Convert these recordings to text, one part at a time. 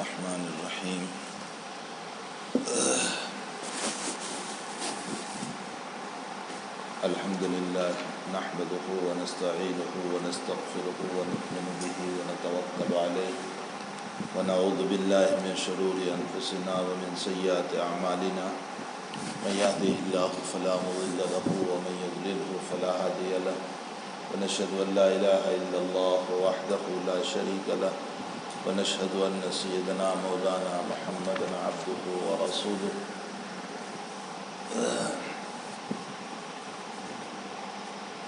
الرحمن الرحیم الحمد للہ نحمده ونستعینه ونستغفره ونؤمن به ونتوکل علیہ ونعوذ باللہ من شرور انفسنا ومن سیئات اعمالنا من یهده اللہ فلا مضل له ومن یضلله فلا هادی له ونشهد ان لا الہ الا اللہ وحدہ لا شریک له ونشهد ان سیدنا مولانا محمدا عبده ورسوله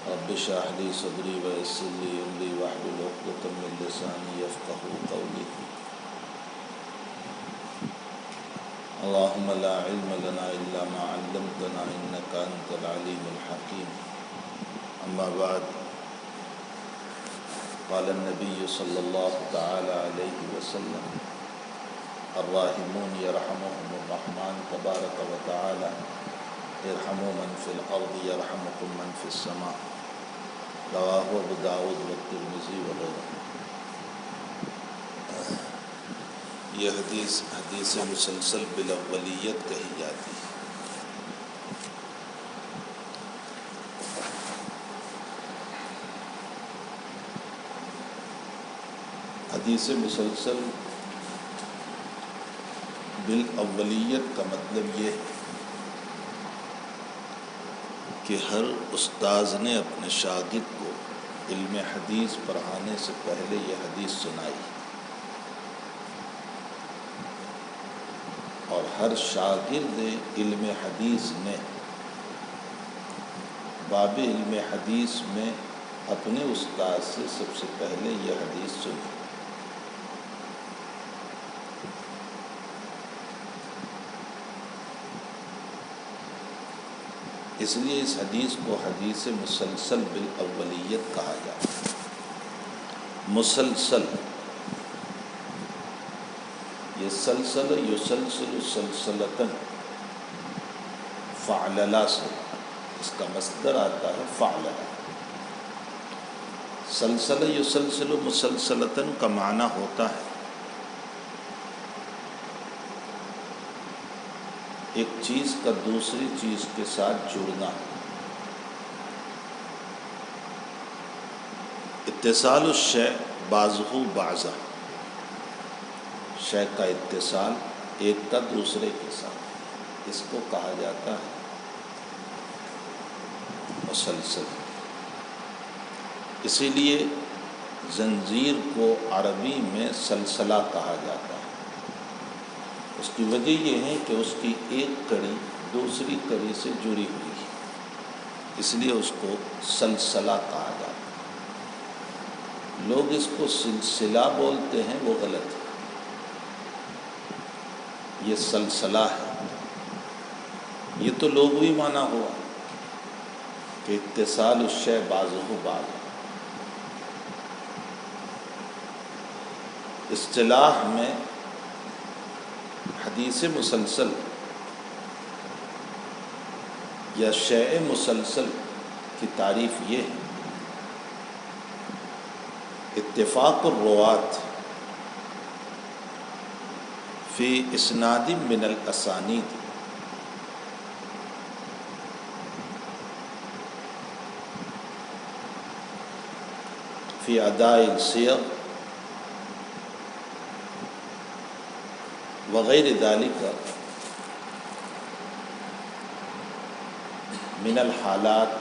رب اشرح لي صدری ويسر لي امری واحلل عقدۃ من لسانی یفقهوا قولی اللهم لا علم لنا الا ما علمتنا انك انت العليم الحكيم اما بعد قال النبي صلى الله تعالى عليه وسلم الراحمون يرحمهم الرحمن تبارك وتعالى ارحموا من في الارض يرحمكم من في السماء رواه ابو داود والترمذی وغیرہ۔ یہ حدیث مسلسل بالاولیت کہی جاتی ہے۔ حدیث مسلسل بالاولیت کا مطلب یہ ہے کہ ہر استاذ نے اپنے شاگرد کو علم حدیث پڑھانے سے پہلے یہ حدیث سنائی، اور ہر شاگرد علم حدیث نے باب علم حدیث میں اپنے استاد سے سب سے پہلے یہ حدیث سنی۔ اس لیے اس حدیث کو حدیث مسلسل بالاولیت کہا جاتا ہے۔ مسلسل، یہ سلسل یسلسل سلسلتن فعللا سے اس کا مصدر آتا ہے فعللا۔ سلسل یسلسل مسلسلتن کا معنی ہوتا ہے ایک چیز کا دوسری چیز کے ساتھ جڑنا۔ اتصال الشیء بعضہ بعضا، شے کا اتصال ایک کا دوسرے کے ساتھ، اس کو کہا جاتا ہے مسلسل۔ اسی لیے زنجیر کو عربی میں سلسلہ کہا جاتا ہے۔ اس کی وجہ یہ ہے کہ اس کی ایک کڑی دوسری کڑی سے جڑی ہوئی ہے، اس لیے اس کو سلسلہ کہا جاتا ہے۔ لوگ اس کو سلسلہ بولتے ہیں، وہ غلط ہے، یہ سلسلہ ہے۔ یہ تو لغوی معنی ہوا کہ اتصال الشیء بعضہ بعض۔ اصطلاح میں حدیث مسلسل یا شیء مسلسل کی تعریف یہ ہے: اتفاق الروات فی اسناد من الاسانید فی اداء الصیغ وغیر ذالک من الحالات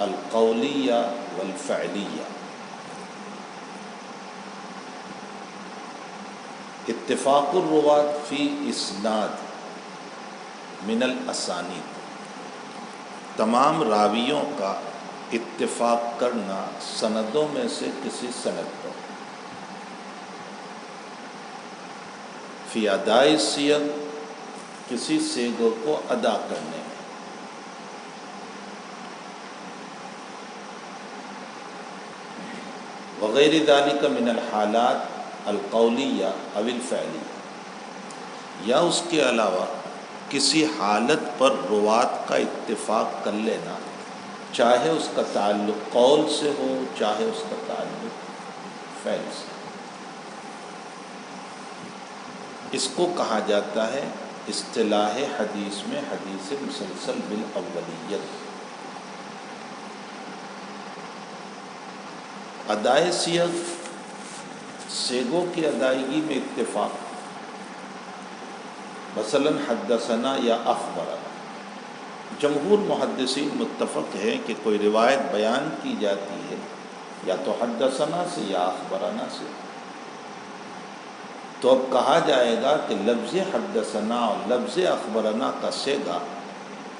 القولیہ والفعلیہ۔ اتفاق الروات فی اسناد من الاسانید، تمام راویوں کا اتفاق کرنا سندوں میں سے کسی سند پر، فی اداء الصیغ، کسی صیغوں کو ادا کرنے میں، وغیر ذالک من الحالات القولیہ او الفعلیہ، یا اس کے علاوہ کسی حالت پر روات کا اتفاق کر لینا، چاہے اس کا تعلق قول سے ہو چاہے اس کا تعلق فعل سے۔ اس کو کہا جاتا ہے اصطلاح حدیث میں حدیث مسلسل بالاولیت۔ ادائے صیغ، صیغوں کی ادائیگی میں اتفاق، مثلا حدثنا یا اخبرنا، جمہور محدثین متفق ہے کہ کوئی روایت بیان کی جاتی ہے یا تو حدثنا سے یا اخبرنا سے، تو اب کہا جائے گا کہ لفظ حدثنا اور لفظ اخبرنا کا صیغہ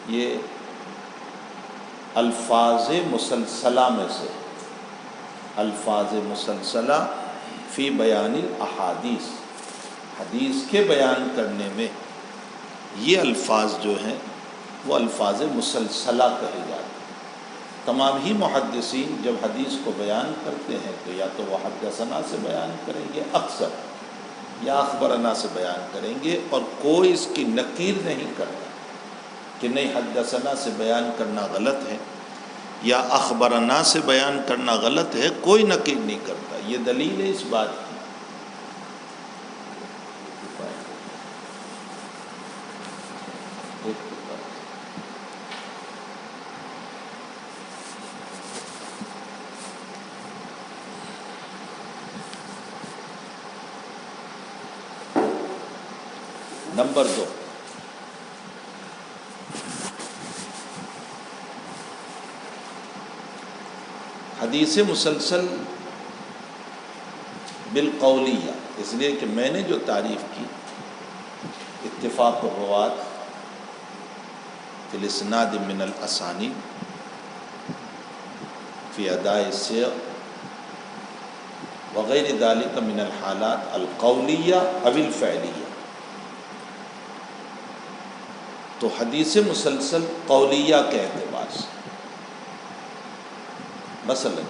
یہ الفاظ مسلسلہ میں سے، الفاظ مسلسلہ فی بیان الاحادیث، حدیث کے بیان کرنے میں یہ الفاظ جو ہیں وہ الفاظ مسلسلہ کہے جاتے ہیں۔ تمام ہی محدثین جب حدیث کو بیان کرتے ہیں تو یا تو وہ حدثنا سے بیان کریں گے اکثر، یا اخبرنا سے بیان کریں گے، اور کوئی اس کی نکیر نہیں کرتا کہ نہیں حدثنا سے بیان کرنا غلط ہے یا اخبرنا سے بیان کرنا غلط ہے، کوئی نکیر نہیں کرتا۔ یہ دلیل ہے اس بات کی۔ نمبر 2، حدیث مسلسل بالقولیہ، اس لیے کہ میں نے جو تعریف کی اتفاق الروات فی الاسناد من الاسانید فی اداء الصیغ وغیر ذلک من الحالات القولیہ او الفعلیہ، تو حدیث مسلسل قولیہ کے اعتبار سے مثلا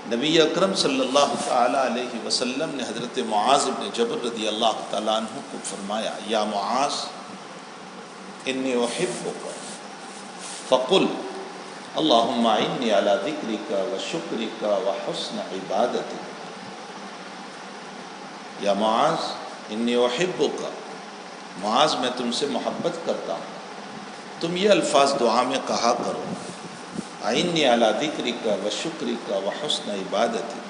نبی اکرم صلی اللہ تعالی علیہ وسلم نے حضرت معاذ بن جبل رضی اللہ تعالیٰ عنہ کو فرمایا، یا معاذ انی احبک فقل اللہم اعنی علی ذکرک وشکرک وحسن عبادتک۔ یا معاذ انی احبک، معاذ میں تم سے محبت کرتا ہوں، تم یہ الفاظ دعا میں کہا کرو، اعنی علی ذکرک وشکرک وحسن عبادتک،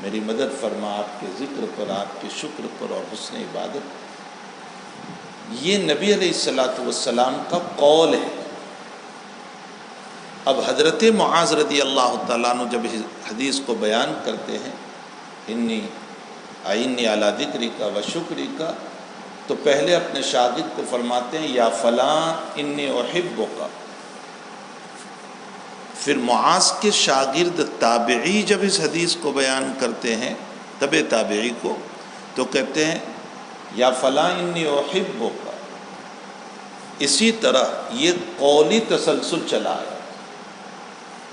میری مدد فرما آپ کے ذکر پر، آپ کے شکر پر اور حسن عبادت۔ یہ نبی علیہ السلام کا قول ہے۔ اب حضرت معاذ رضی اللہ تعالیٰ عنہ جب حدیث کو بیان کرتے ہیں اعنی علی ذکرک وشکرک، تو پہلے اپنے شاگرد کو فرماتے ہیں یا فلاں انی احبک، پھر معاذ کے شاگرد تابعی جب اس حدیث کو بیان کرتے ہیں تبع تابعی کو، تو کہتے ہیں یا فلاں انی احبک۔ اسی طرح یہ قولی تسلسل چلا ہے،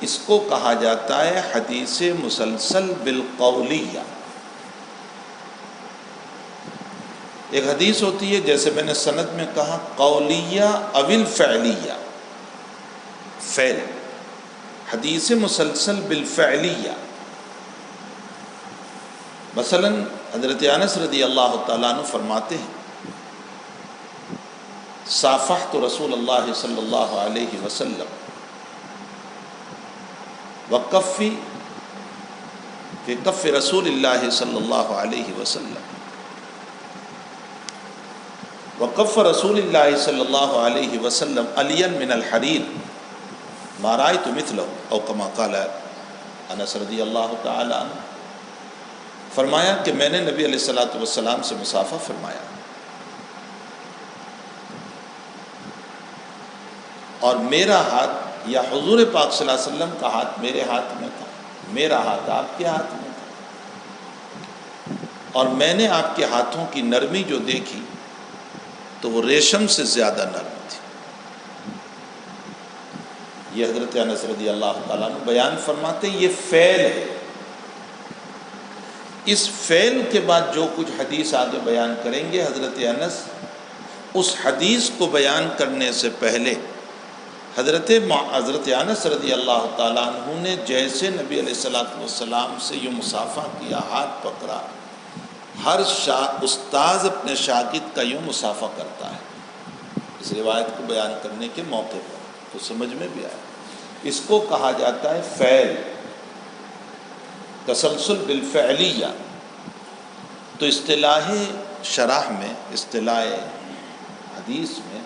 اس کو کہا جاتا ہے حدیث مسلسل بالقولیہ۔ ایک حدیث ہوتی ہے جیسے میں نے سند میں کہا قولیہ او الفعلیہ، فعل، حدیث مسلسل بالفعلیہ۔ مثلا حضرت انس رضی اللہ تعالیٰ عنہ فرماتے ہیں صافحت رسول اللہ صلی اللہ علیہ وسلم وکفی فی کف رسول اللہ صلی اللہ علیہ وسلم، وکف رسول اللہ صلی اللہ علیہ وسلم علیا من الحریر ما رأیت مثلہ او کما قال انس رضی اللہ تعالی عنہ۔ فرمایا کہ میں نے نبی علیہ السلام سے مصافحہ فرمایا اور میرا ہاتھ یا حضور پاک صلی اللہ علیہ وسلم کا ہاتھ میرے ہاتھ میں تھا، میرا ہاتھ آپ کے ہاتھ میں تھا، اور میں نے آپ کے ہاتھوں کی نرمی جو دیکھی تو وہ ریشم سے زیادہ نرم تھی۔ یہ حضرت انس رضی اللہ تعالیٰ عنہ بیان فرماتے ہیں، یہ فعل ہے۔ اس فعل کے بعد جو کچھ حدیث آگے بیان کریں گے حضرت انس، اس حدیث کو بیان کرنے سے پہلے حضرت انس رضی اللہ تعالیٰ عنہ نے جیسے نبی علیہ السلام سے یوں مصافحہ کیا، ہاتھ پکڑا، ہر استاذ اپنے شاگرد کا یوں مصافحہ کرتا ہے، اس روایت کو بیان کرنے کے موقع پر تو سمجھ میں بھی آیا۔ اس کو کہا جاتا ہے فعل، تسلسل بالفعلیہ۔ تو اصطلاح شرح میں، اصطلاح حدیث میں،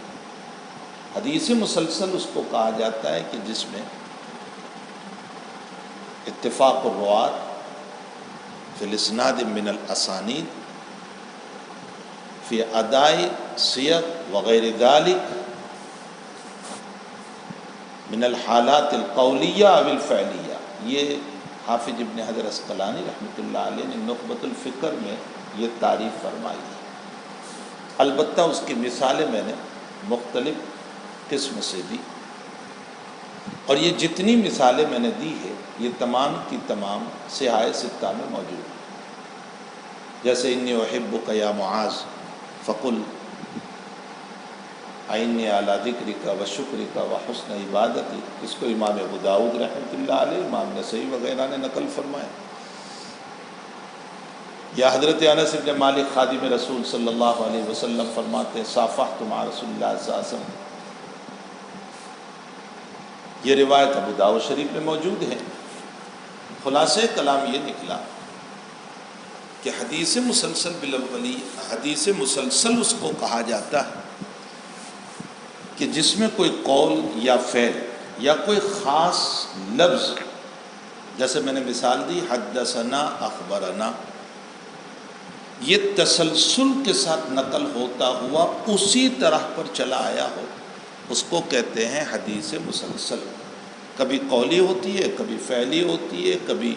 حدیث مسلسل اس کو کہا جاتا ہے کہ جس میں اتفاق الروات فی الاسناد من الاسانید فی ادائی سیغ وغیر ذالک من الحالات القولیہ او الفعلیہ۔ یہ حافظ ابن حجر عسقلانی رحمۃ اللہ علیہ نے نخبۃ الفکر میں یہ تعریف فرمائی ہے۔ البتہ اس کی مثالیں میں نے مختلف قسم سے دی، اور یہ جتنی مثالیں میں نے دی ہے یہ تمام کی تمام صحاح ستہ میں موجود ہیں۔ جیسے انی احبک یا معاذ فقل اعنی علی ذکرک و شکرک و حسن عبادتی، اس کو امام ابو داؤد رحمۃ اللہ علیہ، امام نسائی وغیرہ نے نقل فرمایا۔ یا حضرت انس بن مالک خادم رسول صلی اللہ علیہ وسلم فرماتے ہیں صافحت مع رسول اللہ صلی اللہ علیہ وسلم۔ یہ روایت ابو داؤد شریف میں موجود ہے۔ خلاصہ کلام یہ نکلا کہ حدیث مسلسل بالاولی، حدیث مسلسل اس کو کہا جاتا ہے کہ جس میں کوئی قول یا فعل یا کوئی خاص لفظ، جیسے میں نے مثال دی حدثنا اخبرنا، یہ تسلسل کے ساتھ نقل ہوتا ہوا اسی طرح پر چلا آیا ہو، اس کو کہتے ہیں حدیث مسلسل۔ کبھی قولی ہوتی ہے، کبھی فعلی ہوتی ہے، کبھی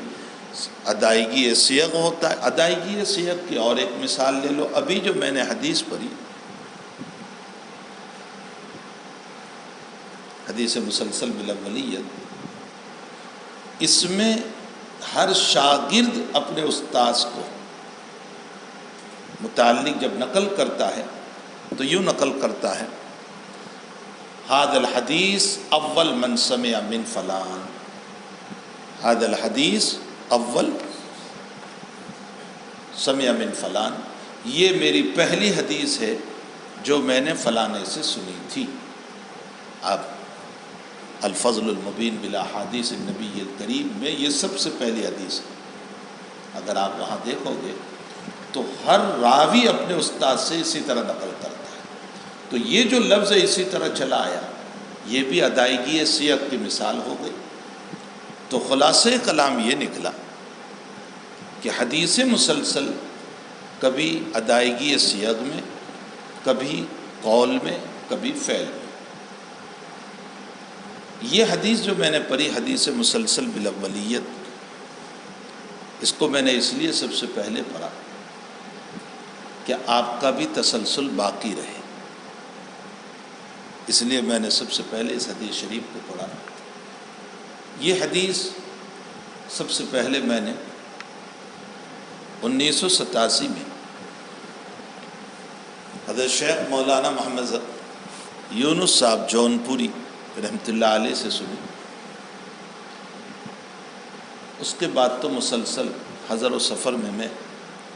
ادائیگی صیغ ہوتا ہے۔ ادائیگی صیغ کی اور ایک مثال لے لو، ابھی جو میں نے حدیث پڑھی حدیث مسلسل بالاولیت، اس میں ہر شاگرد اپنے استاذ کو متعلق جب نقل کرتا ہے تو یوں نقل کرتا ہے ھذا الحدیث اول من سمع من فلان، ھذا الحدیث اول سمع من فلان، یہ میری پہلی حدیث ہے جو میں نے فلانے سے سنی تھی۔ اب الفضل المبین بالاحادیث النبی الکریم میں یہ سب سے پہلی حدیث ہے۔ اگر آپ وہاں دیکھو گے تو ہر راوی اپنے استاد سے اسی طرح نقل کرتا ہے، تو یہ جو لفظ ہے اسی طرح چلا آیا، یہ بھی ادائیگی صیغ کی مثال ہو گئی۔ تو خلاصہ کلام یہ نکلا کہ حدیث مسلسل کبھی ادائیگی صیغ میں، کبھی قول میں، کبھی فعل میں۔ یہ حدیث جو میں نے پڑھی حدیث مسلسل بالاولیت، اس کو میں نے اس لیے سب سے پہلے پڑھا کہ آپ کا بھی تسلسل باقی رہے، اس لیے میں نے سب سے پہلے اس حدیث شریف کو پڑھا۔ یہ حدیث سب سے پہلے میں نے 1987 میں حضرت شیخ مولانا محمد یونس صاحب جون پوری رحمۃ اللہ علیہ سے سنی۔ اس کے بعد تو مسلسل حضر و سفر میں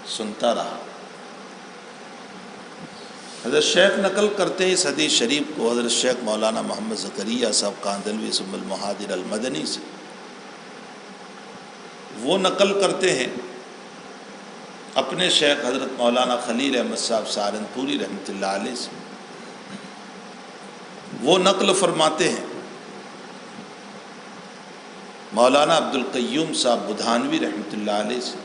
سنتا رہا۔ حضرت شیخ نقل کرتے ہیں اس حدیث شریف کو حضرت شیخ مولانا محمد زکریا صاحب کاندھلوی ثم المہاجر المدنی سے۔ وہ نقل کرتے ہیں اپنے شیخ حضرت مولانا خلیل احمد صاحب سہارنپوری رحمۃ اللہ علیہ سے۔ وہ نقل فرماتے ہیں مولانا عبد القیوم صاحب بدھانوی رحمۃ اللہ علیہ سے۔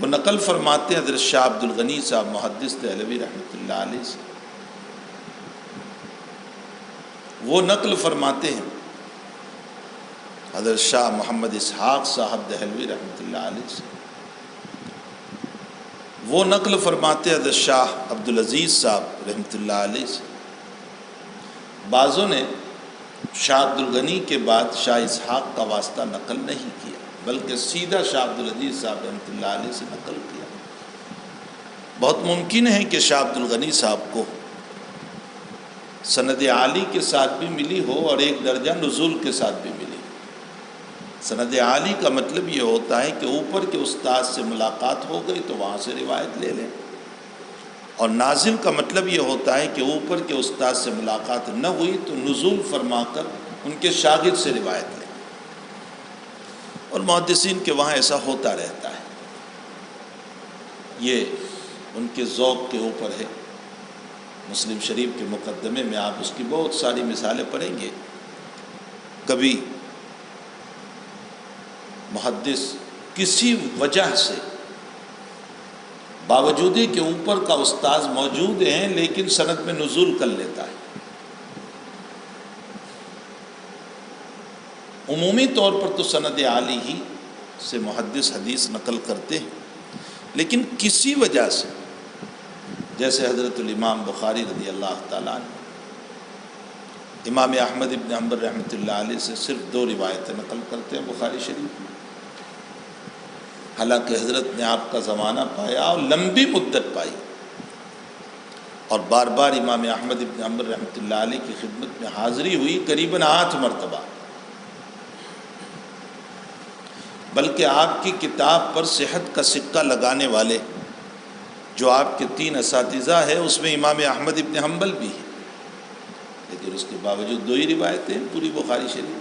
وہ نقل فرماتے ہیں حضرت شاہ عبد الغنی صاحب محدث دہلوی رحمۃ اللہ علیہ سے۔ وہ نقل فرماتے ہیں حضرت شاہ محمد اسحاق صاحب دہلوی رحمۃ اللہ علیہ سے۔ وہ نقل فرماتے ہیں حضرت شاہ عبد العزیز صاحب رحمۃ اللہ علیہ سے۔ بعضوں نے شاہ عبد الغنی کے بعد شاہ اسحاق کا واسطہ نقل نہیں کیا، بلکہ سیدھا شاہ عبد العزیز صاحب رحمۃ اللہ علیہ سے نقل کیا۔ بہت ممکن ہے کہ شاہ عبد الغنی صاحب کو سند عالی کے ساتھ بھی ملی ہو اور ایک درجہ نزول کے ساتھ بھی ملی۔ سند عالی کا مطلب یہ ہوتا ہے کہ اوپر کے استاد سے ملاقات ہو گئی تو وہاں سے روایت لے لیں، اور نازل کا مطلب یہ ہوتا ہے کہ اوپر کے استاد سے ملاقات نہ ہوئی تو نزول فرما کر ان کے شاگرد سے روایت لیں، اور محدثین کے وہاں ایسا ہوتا رہتا ہے، یہ ان کے ذوق کے اوپر ہے۔ مسلم شریف کے مقدمے میں آپ اس کی بہت ساری مثالیں پڑھیں گے۔ کبھی محدث کسی وجہ سے باوجود کہ اوپر کا استاذ موجود ہیں لیکن سند میں نزول کر لیتا ہے۔ عمومی طور پر تو سند عالی ہی سے محدث حدیث نقل کرتے ہیں، لیکن کسی وجہ سے، جیسے حضرت الامام بخاری رضی اللہ تعالیٰ عنہ امام احمد ابن حنبل رحمۃ اللہ علیہ سے صرف 2 روایتیں نقل کرتے ہیں بخاری شریف میں، حالانکہ حضرت نے آپ کا زمانہ پایا اور لمبی مدت پائی، اور بار بار امام احمد ابن حنبل رحمۃ اللہ علیہ کی خدمت میں حاضری ہوئی، قریباً 8 مرتبہ، بلکہ آپ کی کتاب پر صحت کا سکہ لگانے والے جو آپ کے 3 اساتذہ ہیں اس میں امام احمد ابن حنبل بھی ہیں، لیکن اس کے باوجود 2 ہی روایتیں ہیں پوری بخاری شریف۔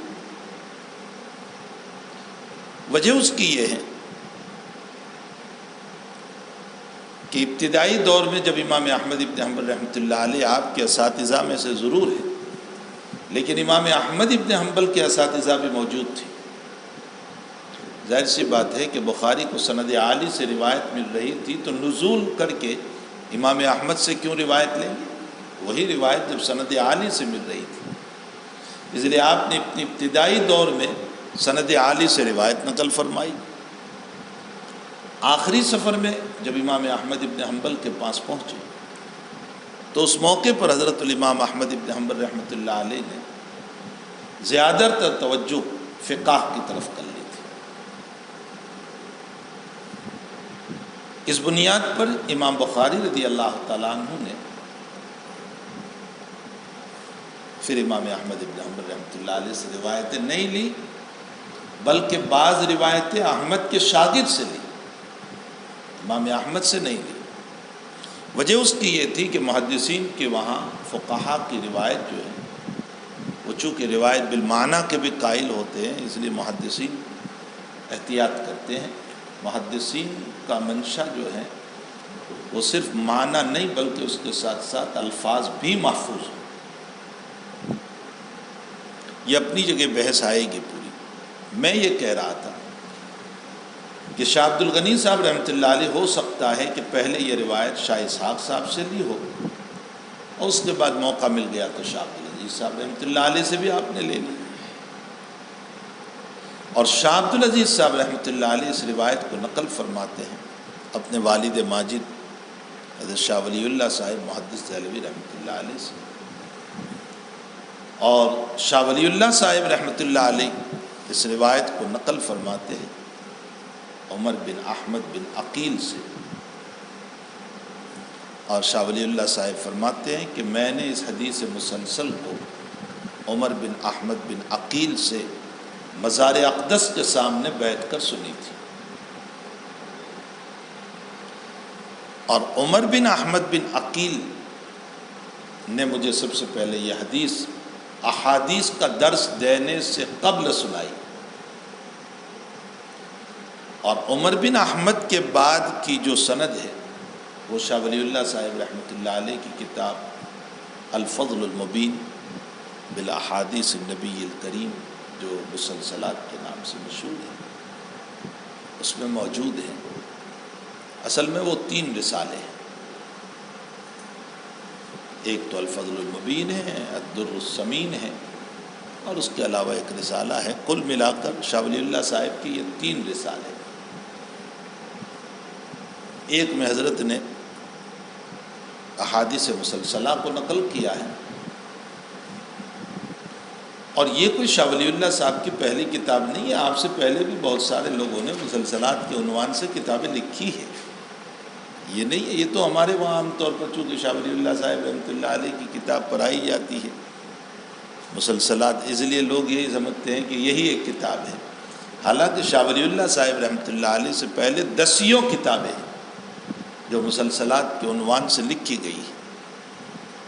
وجہ اس کی یہ ہے کہ ابتدائی دور میں جب امام احمد ابن حنبل رحمۃ اللہ علیہ آپ کے اساتذہ میں سے ضرور ہیں، لیکن امام احمد ابن حنبل کے اساتذہ بھی موجود تھے۔ ظاہر سی بات ہے کہ بخاری کو سند عالی سے روایت مل رہی تھی تو نزول کر کے امام احمد سے کیوں روایت لیں گے؟ وہی روایت جب سند عالی سے مل رہی تھی، اس لیے آپ نے اپنی ابتدائی دور میں سند عالی سے روایت نقل فرمائی۔ آخری سفر میں جب امام احمد ابن حنبل کے پاس پہنچے تو اس موقع پر حضرت الامام احمد ابن حنبل رحمۃ اللہ علیہ نے زیادہ تر توجہ فقہ کی طرف کر لی تھی۔ اس بنیاد پر امام بخاری رضی اللہ تعالیٰ عنہ نے پھر امام احمد ابن حنبل رحمۃ اللہ علیہ سے روایتیں نہیں لی، بلکہ بعض روایتیں احمد کے شاگرد سے لی، امام احمد سے نہیں لی۔ وجہ اس کی یہ تھی کہ محدثین کے وہاں فقہا کی روایت جو ہے وہ چونکہ روایت بالمعنی کے بھی قائل ہوتے ہیں، اس لیے محدثین احتیاط کرتے ہیں۔ محدثین کا منشا جو ہے وہ صرف معنی نہیں بلکہ اس کے ساتھ ساتھ الفاظ بھی محفوظ ہوں۔ یہ اپنی جگہ بحث آئے گی پوری۔ میں یہ کہہ رہا تھا کہ شاہ عبد الغنی صاحب رحمۃ اللہ علیہ ہو سکتا ہے کہ پہلے یہ روایت شاہ اسحاق صاحب سے لی ہو، اور اس کے بعد موقع مل گیا تو شاہ عبد العزیز صاحب رحمۃ اللہ علیہ سے بھی آپ نے لے لی، اور شاہ عبد العزیز صاحب رحمۃ اللہ علیہ اس روایت کو نقل فرماتے ہیں اپنے والد ماجد حضرت شاہ ولی اللہ صاحب محدث دہلوی رحمۃ اللہ علیہ سے، اور شاہ ولی اللہ صاحب رحمۃ اللہ علیہ اس روایت کو نقل فرماتے ہیں عمر بن احمد بن عقیل سے، اور شاہ ولی اللہ صاحب فرماتے ہیں کہ میں نے اس حدیث مسلسل کو عمر بن احمد بن عقیل سے مزار اقدس کے سامنے بیٹھ کر سنی تھی، اور عمر بن احمد بن عقیل نے مجھے سب سے پہلے یہ حدیث احادیث کا درس دینے سے قبل سنائی، اور عمر بن احمد کے بعد کی جو سند ہے وہ شاہ ولی اللہ صاحب رحمۃ اللہ علیہ کی کتاب الفضل المبین بالاحادیث النبی الکریم جو مسلسلات کے نام سے مشہور ہے اس میں موجود ہیں۔ اصل میں وہ 3 رسالے ہیں، ایک تو الفضل المبین ہے، الدر الثمین ہے، اور اس کے علاوہ ایک رسالہ ہے۔ کل ملا کر شاہ ولی اللہ صاحب کی یہ 3 رسالے ہیں۔ ایک میں حضرت نے احادیث مسلسلہ کو نقل کیا ہے، اور یہ کوئی شاہ ولی اللہ صاحب کی پہلی کتاب نہیں ہے، آپ سے پہلے بھی بہت سارے لوگوں نے مسلسلات کے عنوان سے کتابیں لکھی ہیں، یہ نہیں ہے۔ یہ تو ہمارے وہاں عام طور پر چونکہ شاہ ولی اللہ صاحب رحمۃ اللہ علیہ کی کتاب پڑھائی جاتی ہے مسلسلات، اس لیے لوگ یہی سمجھتے ہیں کہ یہی ایک کتاب ہے، حالانکہ شاہ ولی اللہ صاحب رحمۃ اللہ علیہ سے پہلے دسیوں کتابیں ہیں جو مسلسلات کے عنوان سے لکھی گئی ہیں.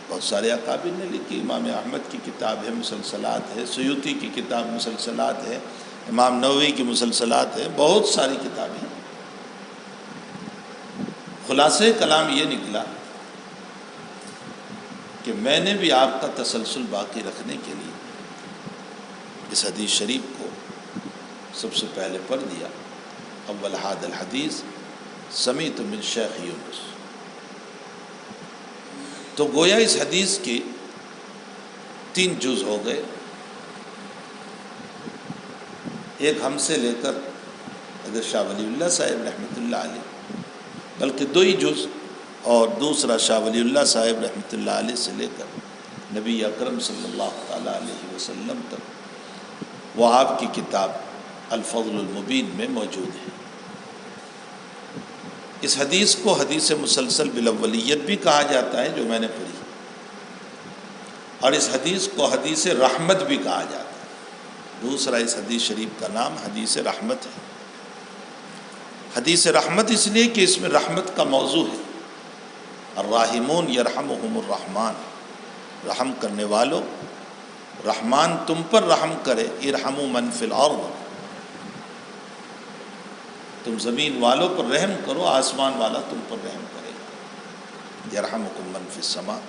بہت سارے اکابر نے لکھی. امام احمد کی کتاب ہے مسلسلات ہے، سیوطی کی کتاب مسلسلات ہے، امام نووی کی مسلسلات ہے، بہت ساری کتابیں ہیں. خلاصہ کلام یہ نکلا کہ میں نے بھی آپ کا تسلسل باقی رکھنے کے لیے اس حدیث شریف کو سب سے پہلے پڑھ دیا. اول ھذا الحدیث سمیعت من شیخ یونس. تو گویا اس حدیث کے 3 جز ہو گئے. ایک ہم سے لے کر حضرت شاہ ولی اللہ صاحب رحمۃ اللہ علیہ، بلکہ 2 ہی جز، اور دوسرا شاہ ولی اللہ صاحب رحمۃ اللہ علیہ سے لے کر نبی اکرم صلی اللہ تعالیٰ علیہ وسلم تک، وہ آپ کی کتاب الفضل المبین میں موجود ہے. اس حدیث کو حدیث مسلسل بالاولیت بھی کہا جاتا ہے جو میں نے پڑھی، اور اس حدیث کو حدیث رحمت بھی کہا جاتا ہے. دوسرا اس حدیث شریف کا نام حدیث رحمت ہے. حدیث رحمت اس لیے کہ اس میں رحمت کا موضوع ہے. الراحمون یرحمہم الرحمن، رحم کرنے والوں رحمان تم پر رحم کرے. ارحموا من فی الارض، تم زمین والوں پر رحم کرو، آسمان والا تم پر رحم کرے گا. یرحمکم من فی السماء.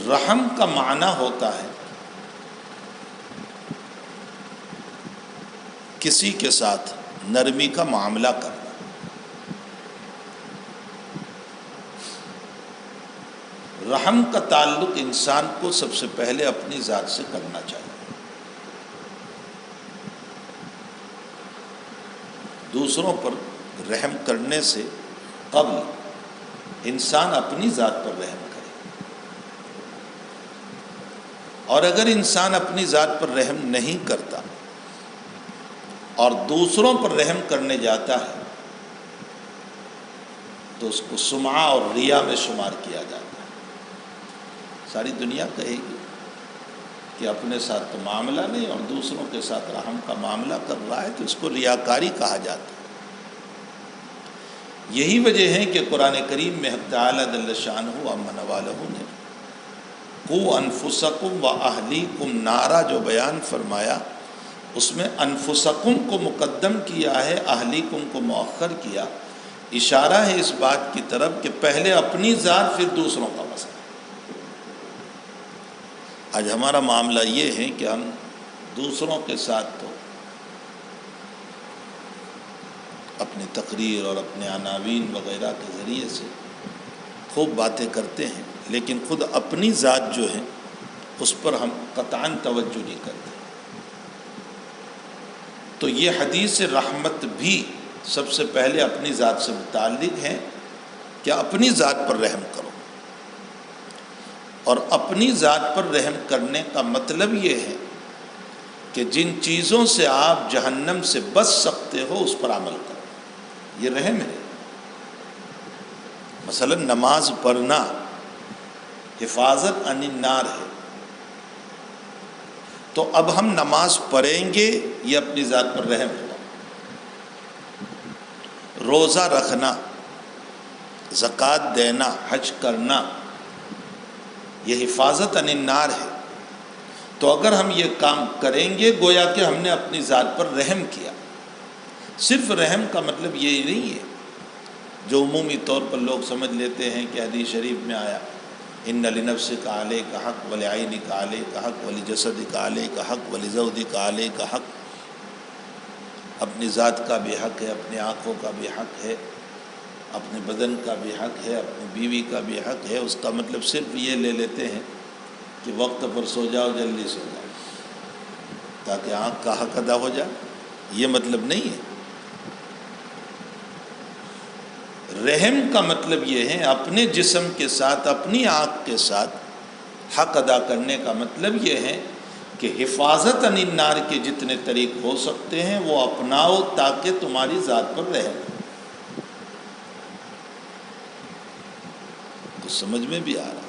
رحم کا معنی ہوتا ہے کسی کے ساتھ نرمی کا معاملہ کرنا. رحم کا تعلق انسان کو سب سے پہلے اپنی ذات سے کرنا چاہیے. دوسروں پر رحم کرنے سے قبل انسان اپنی ذات پر رحم کرے. اور اگر انسان اپنی ذات پر رحم نہیں کرتا اور دوسروں پر رحم کرنے جاتا ہے تو اس کو سمعہ اور ریا میں شمار کیا جاتا ہے. ساری دنیا کہے گی کہ اپنے ساتھ تو معاملہ نہیں اور دوسروں کے ساتھ رحم کا معاملہ کر رہا ہے، تو اس کو ریاکاری کہا جاتا ہے. یہی وجہ ہے کہ قرآن کریم میں حق تعالی جل شانہ عما نوالہ نے قوا انفسکم واہلیکم نارا جو بیان فرمایا، اس میں انفسکم کو مقدم کیا ہے، اہلیکم کو مؤخر کیا. اشارہ ہے اس بات کی طرف کہ پہلے اپنی ذات پھر دوسروں کا مسئلہ. آج ہمارا معاملہ یہ ہے کہ ہم دوسروں کے ساتھ تو اپنی تقریر اور اپنے عناوین وغیرہ کے ذریعے سے خوب باتیں کرتے ہیں، لیکن خود اپنی ذات جو ہے اس پر ہم قطعاً توجہ نہیں کرتے. تو یہ حدیث رحمت بھی سب سے پہلے اپنی ذات سے متعلق ہے کہ اپنی ذات پر رحم کرو. اور اپنی ذات پر رحم کرنے کا مطلب یہ ہے کہ جن چیزوں سے آپ جہنم سے بچ سکتے ہو اس پر عمل کرو. یہ رحم ہے. مثلا نماز پڑھنا حفاظت عن النار ہے. تو اب ہم نماز پڑھیں گے، یہ اپنی ذات پر رحم ہوا. روزہ رکھنا، زکوٰۃ دینا، حج کرنا، یہ حفاظت عن النار ہے. تو اگر ہم یہ کام کریں گے گویا کہ ہم نے اپنی ذات پر رحم کیا. صرف رحم کا مطلب یہ نہیں ہے جو عمومی طور پر لوگ سمجھ لیتے ہیں کہ حدیث شریف میں آیا ان لنفسک علیک حق ولعینک علیک حق ولجسدک علیک حق ولزوجک علیک حق. اپنی ذات کا بھی حق ہے، اپنی آنکھوں کا بھی حق ہے، اپنے بدن کا بھی حق ہے، اپنی بیوی کا بھی حق ہے. اس کا مطلب صرف یہ لے لیتے ہیں کہ وقت پر سو جاؤ، جلدی سو جاؤ تاکہ آنکھ کا حق ادا ہو جائے. یہ مطلب نہیں ہے. رحم کا مطلب یہ ہے اپنے جسم کے ساتھ، اپنی آنکھ کے ساتھ حق ادا کرنے کا مطلب یہ ہے کہ حفاظت عن النار کے جتنے طریق ہو سکتے ہیں وہ اپناؤ تاکہ تمہاری ذات پر رحم ہو. تو سمجھ میں بھی آ رہا.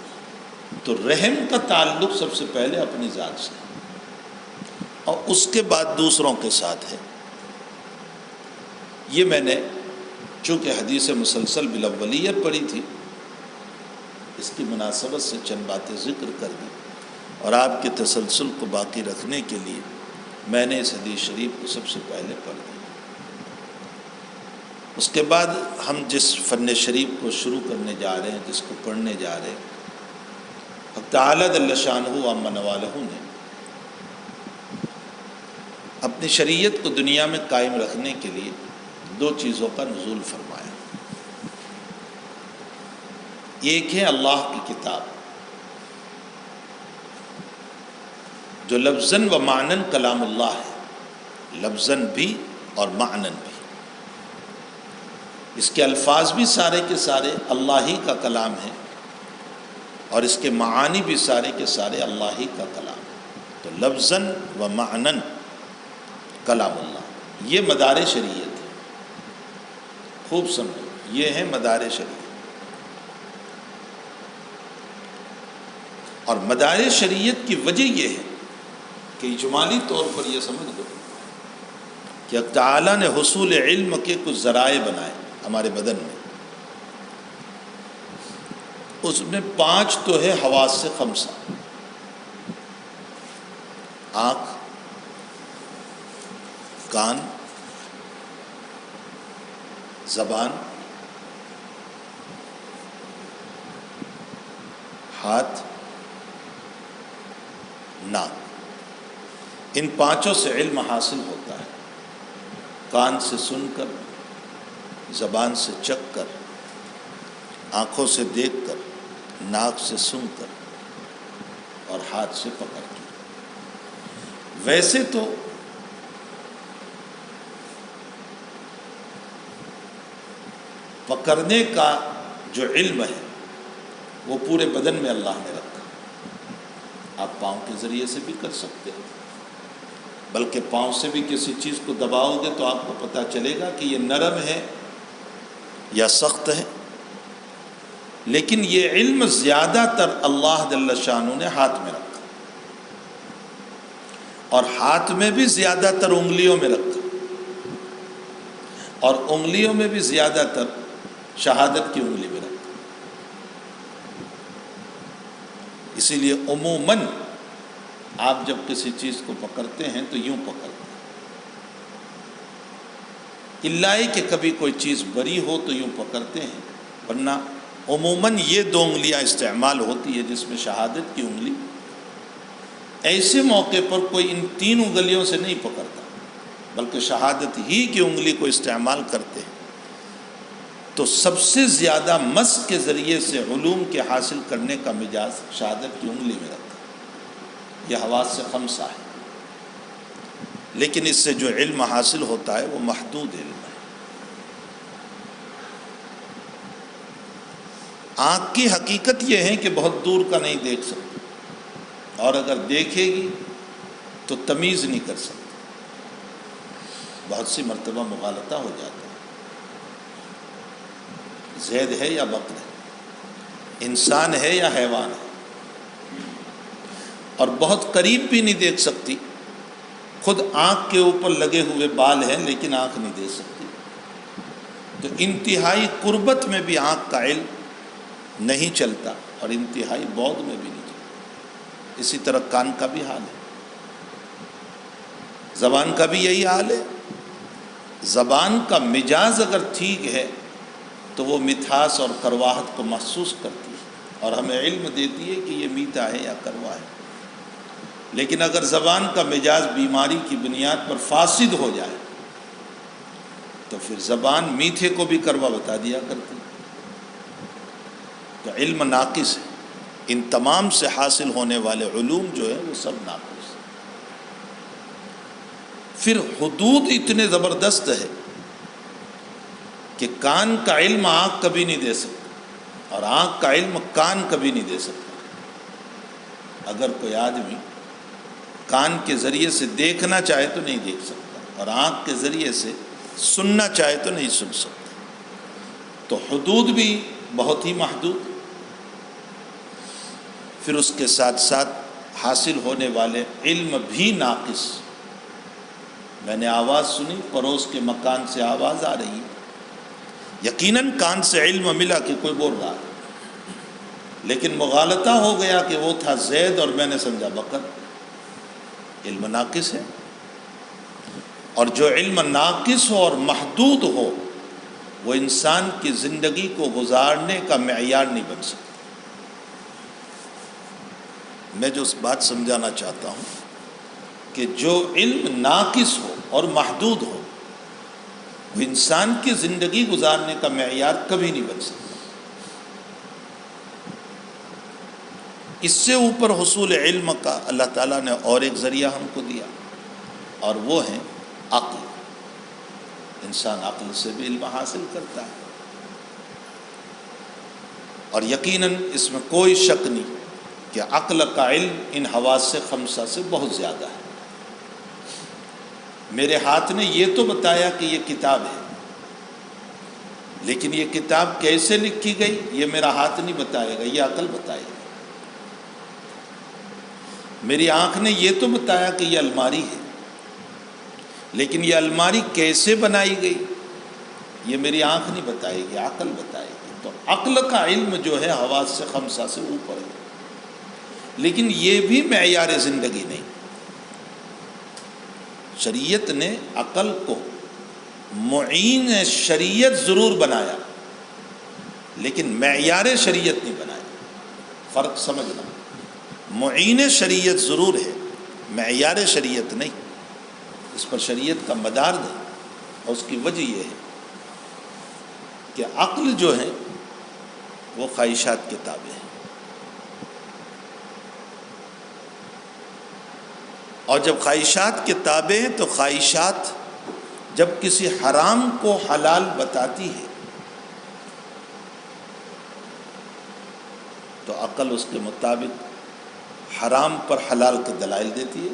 تو رحم کا تعلق سب سے پہلے اپنی ذات سے. اور اس کے بعد دوسروں کے ساتھ ہے۔ یہ میں نے چونکہ حدیث مسلسل بالاولیت پڑھی تھی، اس کی مناسبت سے چند باتیں ذکر کر دی، اور آپ کے تسلسل کو باقی رکھنے کے لیے میں نے اس حدیث شریف کو سب سے پہلے پڑھ دی۔ اس کے بعد ہم جس فن شریف کو شروع کرنے جا رہے ہیں، جس کو پڑھنے جا رہے ہیں، حق تعالیٰ جل شانہ عما نوالہ نے اپنی شریعت کو دنیا میں قائم رکھنے کے لیے دو چیزوں کا نزول فرمایا۔ ایک ہے اللہ کی کتاب، جو لفظاً و معناً کلام اللہ ہے، لفظاً بھی اور معناً بھی۔ اس کے الفاظ بھی سارے کے سارے اللہ ہی کا کلام ہے، اور اس کے معانی بھی سارے کے سارے اللہ ہی کا کلام ہے۔ تو لفظاً و معناً کلام اللہ، یہ مدار شریعت ہے۔ خوب سمجھو، یہ ہے مدار شریعت۔ اور مدار شریعت کی وجہ یہ ہے کہ اجمالی طور پر یہ سمجھ لو کہ اللہ تعالیٰ نے حصول علم کے کچھ ذرائع بنائے ہمارے بدن میں۔ اس میں 5 تو ہے حواس خمسہ: آنکھ، کان، زبان، ہاتھ، ناک۔ ان 5 سے علم حاصل ہوتا ہے، کان سے سن کر، زبان سے چکھ کر، آنکھوں سے دیکھ کر، ناک سے سن کر، اور ہاتھ سے پکڑ کر۔ ویسے تو پکڑنے کا جو علم ہے وہ پورے بدن میں اللہ نے رکھا۔ آپ پاؤں کے ذریعے سے بھی کر سکتے ہیں، بلکہ پاؤں سے بھی کسی چیز کو دباؤ گے تو آپ کو پتہ چلے گا کہ یہ نرم ہے یا سخت ہے۔ لیکن یہ علم زیادہ تر اللہ جل شانہ نے ہاتھ میں رکھا، اور ہاتھ میں بھی زیادہ تر انگلیوں میں رکھا، اور انگلیوں میں بھی زیادہ تر شہادت کی انگلی میں رکھا۔ اسی لیے عموماً آپ جب کسی چیز کو پکڑتے ہیں تو یوں پکڑتے ہیں، الا کہ کبھی کوئی چیز بری ہو تو یوں پکڑتے ہیں، ورنہ عموماً یہ 2 انگلیاں استعمال ہوتی ہے، جس میں شہادت کی انگلی۔ ایسے موقع پر کوئی ان 3 انگلیوں سے نہیں پکڑتا، بلکہ شہادت ہی کی انگلی کو استعمال کرتے ہیں۔ تو سب سے زیادہ مس کے ذریعے سے علوم کے حاصل کرنے کا مجاز شہادت کی انگلی میں رکھتا ہے۔ یہ حواس خمسہ ہے، لیکن اس سے جو علم حاصل ہوتا ہے وہ محدود علم ہے۔ آنکھ کی حقیقت یہ ہے کہ بہت دور کا نہیں دیکھ سکتی، اور اگر دیکھے گی تو تمیز نہیں کر سکتی۔ بہت سی مرتبہ مغالطہ ہو جاتا ہے، زید ہے یا بکر ہے، انسان ہے یا حیوان ہے، اور بہت قریب بھی نہیں دیکھ سکتی۔ خود آنکھ کے اوپر لگے ہوئے بال ہیں لیکن آنکھ نہیں دیکھ سکتی۔ تو انتہائی قربت میں بھی آنکھ کا علم نہیں چلتا، اور انتہائی بعد میں بھی نہیں چلتا۔ اسی طرح کان کا بھی حال ہے، زبان کا بھی یہی حال ہے۔ زبان کا مجاز اگر ٹھیک ہے تو وہ مٹھاس اور کرواہٹ کو محسوس کرتی ہے، اور ہمیں علم دیتی ہے کہ یہ میٹھا ہے یا کروا ہے۔ لیکن اگر زبان کا مجاز بیماری کی بنیاد پر فاسد ہو جائے تو پھر زبان میٹھے کو بھی کروا بتا دیا کرتی۔ تو علم ناقص ہے، ان تمام سے حاصل ہونے والے علوم جو ہیں وہ سب ناقص ہیں۔ پھر حدود اتنے زبردست ہے کہ کان کا علم آنکھ کبھی نہیں دے سکتا، اور آنکھ کا علم کان کبھی نہیں دے سکتا۔ اگر کوئی آدمی کان کے ذریعے سے دیکھنا چاہے تو نہیں دیکھ سکتا، اور آنکھ کے ذریعے سے سننا چاہے تو نہیں سن سکتا۔ تو حدود بھی بہت ہی محدود۔ پھر اس کے ساتھ ساتھ حاصل ہونے والے علم بھی ناقص، میں نے آواز سنی، پڑوس کے مکان سے آواز آ رہی ہے، یقیناً کان سے علم ملا کہ کوئی بول رہا ہے، لیکن مغالطہ ہو گیا کہ وہ تھا زید اور میں نے سمجھا بکر۔ علم ناقص ہے، اور جو علم ناقص ہو اور محدود ہو وہ انسان کی زندگی کو گزارنے کا معیار نہیں بن سکتا۔ میں جو اس بات سمجھانا چاہتا ہوں کہ جو علم ناقص ہو اور محدود ہو وہ انسان کی زندگی گزارنے کا معیار کبھی نہیں بن سکتا۔ اس سے اوپر حصول علم کا اللہ تعالیٰ نے اور ایک ذریعہ ہم کو دیا، اور وہ ہے عقل۔ انسان عقل سے بھی علم حاصل کرتا ہے، اور یقیناً اس میں کوئی شک نہیں کہ عقل کا علم ان حواس خمسہ سے بہت زیادہ ہے۔ میرے ہاتھ نے یہ تو بتایا کہ یہ کتاب ہے، لیکن یہ کتاب کیسے لکھی گئی یہ میرا ہاتھ نہیں بتائے گا، یہ عقل بتائے گی۔ میری آنکھ نے یہ تو بتایا کہ یہ الماری ہے، لیکن یہ الماری کیسے بنائی گئی یہ میری آنکھ نہیں بتائے گی، عقل بتائے گی۔ تو عقل کا علم جو ہے حواس خمسہ سے اوپر ہے، لیکن یہ بھی معیار زندگی نہیں۔ شریعت نے عقل کو معین شریعت ضرور بنایا، لیکن معیار شریعت نہیں بنایا۔ فرق سمجھنا، معین شریعت ضرور ہے، معیار شریعت نہیں۔ اس پر شریعت کا مدار نہیں، اور اس کی وجہ یہ ہے کہ عقل جو ہے وہ خواہشات کے تابع ہے، اور جب خواہشات کے تابع ہیں تو خواہشات جب کسی حرام کو حلال بتاتی ہے تو عقل اس کے مطابق حرام پر حلال کے دلائل دیتی ہے۔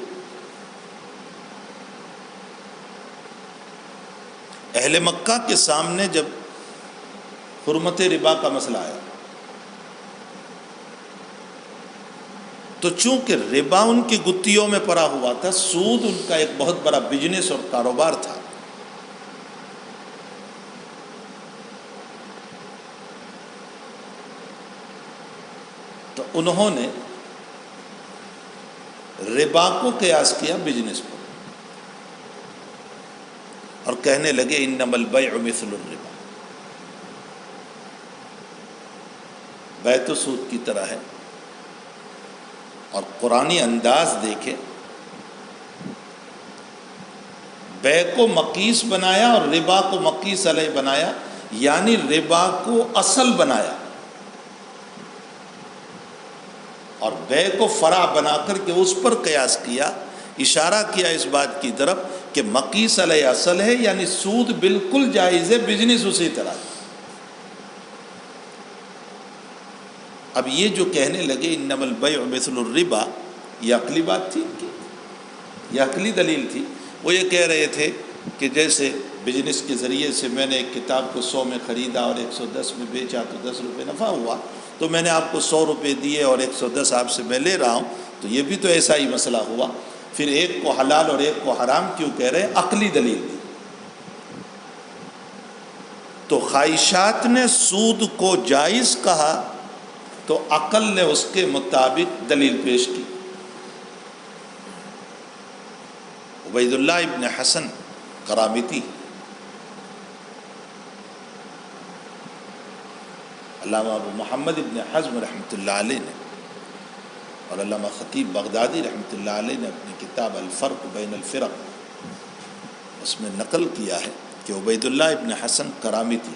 اہل مکہ کے سامنے جب حرمت ربا کا مسئلہ آیا تو چونکہ ربا ان کی گتھیوں میں پڑا ہوا تھا، سود ان کا ایک بہت بڑا بزنس اور کاروبار تھا، تو انہوں نے ربا کو قیاس کیا بزنس پر، اور کہنے لگے انما البیع مثل الربا، بیع تو سود کی طرح ہے۔ اور قرآنی انداز دیکھے، بیع کو مقیس بنایا اور ربا کو مقیس علیہ بنایا، یعنی ربا کو اصل بنایا اور بیع کو فرع بنا کر کے اس پر قیاس کیا، اشارہ کیا اس بات کی طرف کہ مقیس علیہ اصل ہے، یعنی سود بالکل جائز ہے، بزنس اسی طرح۔ اب یہ جو کہنے لگے انما البیع مثل الربا، یہ عقلی بات تھی ان کی، یہ عقلی دلیل تھی۔ وہ یہ کہہ رہے تھے کہ جیسے بزنس کے ذریعے سے میں نے ایک کتاب کو 100 میں خریدا اور 110 میں بیچا تو 10 روپے نفع ہوا، تو میں نے آپ کو 100 روپے دیے اور 110 آپ سے میں لے رہا ہوں، تو یہ بھی تو ایسا ہی مسئلہ ہوا۔ پھر ایک کو حلال اور ایک کو حرام کیوں کہہ رہے ہیں؟ عقلی دلیل دی۔ تو خواہشات نے سود کو جائز کہا تو عقل نے اس کے مطابق دلیل پیش کی۔ عبید اللہ ابن حسن کرامتی، علامہ ابو محمد ابن حزم رحمۃ اللہ علیہ نے اور علامہ خطیب بغدادی رحمۃ اللہ علیہ نے اپنی کتاب الفرق بین الفرق اس میں نقل کیا ہے کہ عبید اللہ ابن حسن کرامتی،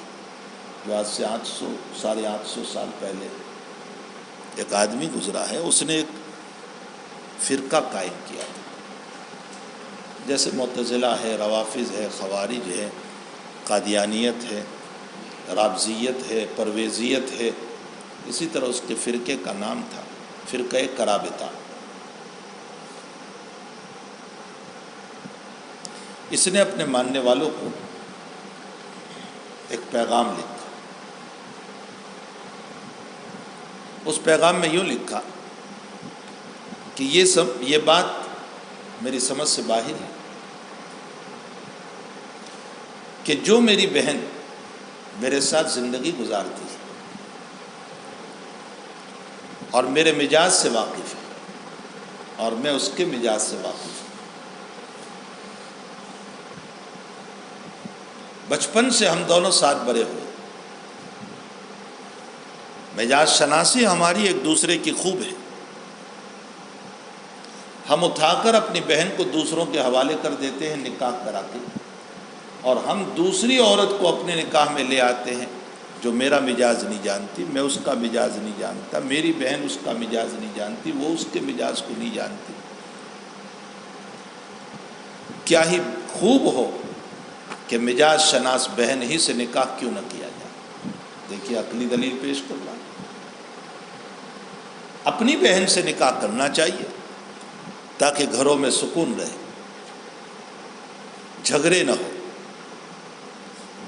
جو آج سے 800 سال پہلے ایک آدمی گزرا ہے، اس نے ایک فرقہ قائم کیا تھا، جیسے معتزلہ ہے، روافض ہے، خوارج ہے، قادیانیت ہے، رافضیت ہے، پرویزیت ہے، اسی طرح اس کے فرقے کا نام تھا فرقہ کرابطہ۔ اس نے اپنے ماننے والوں کو ایک پیغام لکھا، اس پیغام میں یوں لکھا کہ یہ بات میری سمجھ سے باہر ہے، کہ جو میری بہن میرے ساتھ زندگی گزارتی ہے اور میرے مزاج سے واقف ہے اور میں اس کے مزاج سے واقف ہوں، بچپن سے ہم دونوں ساتھ بڑے ہوئے، مزاج شناسی ہماری ایک دوسرے کی خوب ہے، ہم اٹھا کر اپنی بہن کو دوسروں کے حوالے کر دیتے ہیں نکاح کرا کے، اور ہم دوسری عورت کو اپنے نکاح میں لے آتے ہیں جو میرا مزاج نہیں جانتی، میں اس کا مزاج نہیں جانتا، میری بہن اس کا مزاج نہیں جانتی، وہ اس کے مزاج کو نہیں جانتی۔ کیا ہی خوب ہو کہ مزاج شناس بہن ہی سے نکاح کیوں نہ کیا جائے۔ دیکھیے عقلی دلیل پیش کر رہا ہے، اپنی بہن سے نکاح کرنا چاہیے تاکہ گھروں میں سکون رہے، جھگڑے نہ ہو۔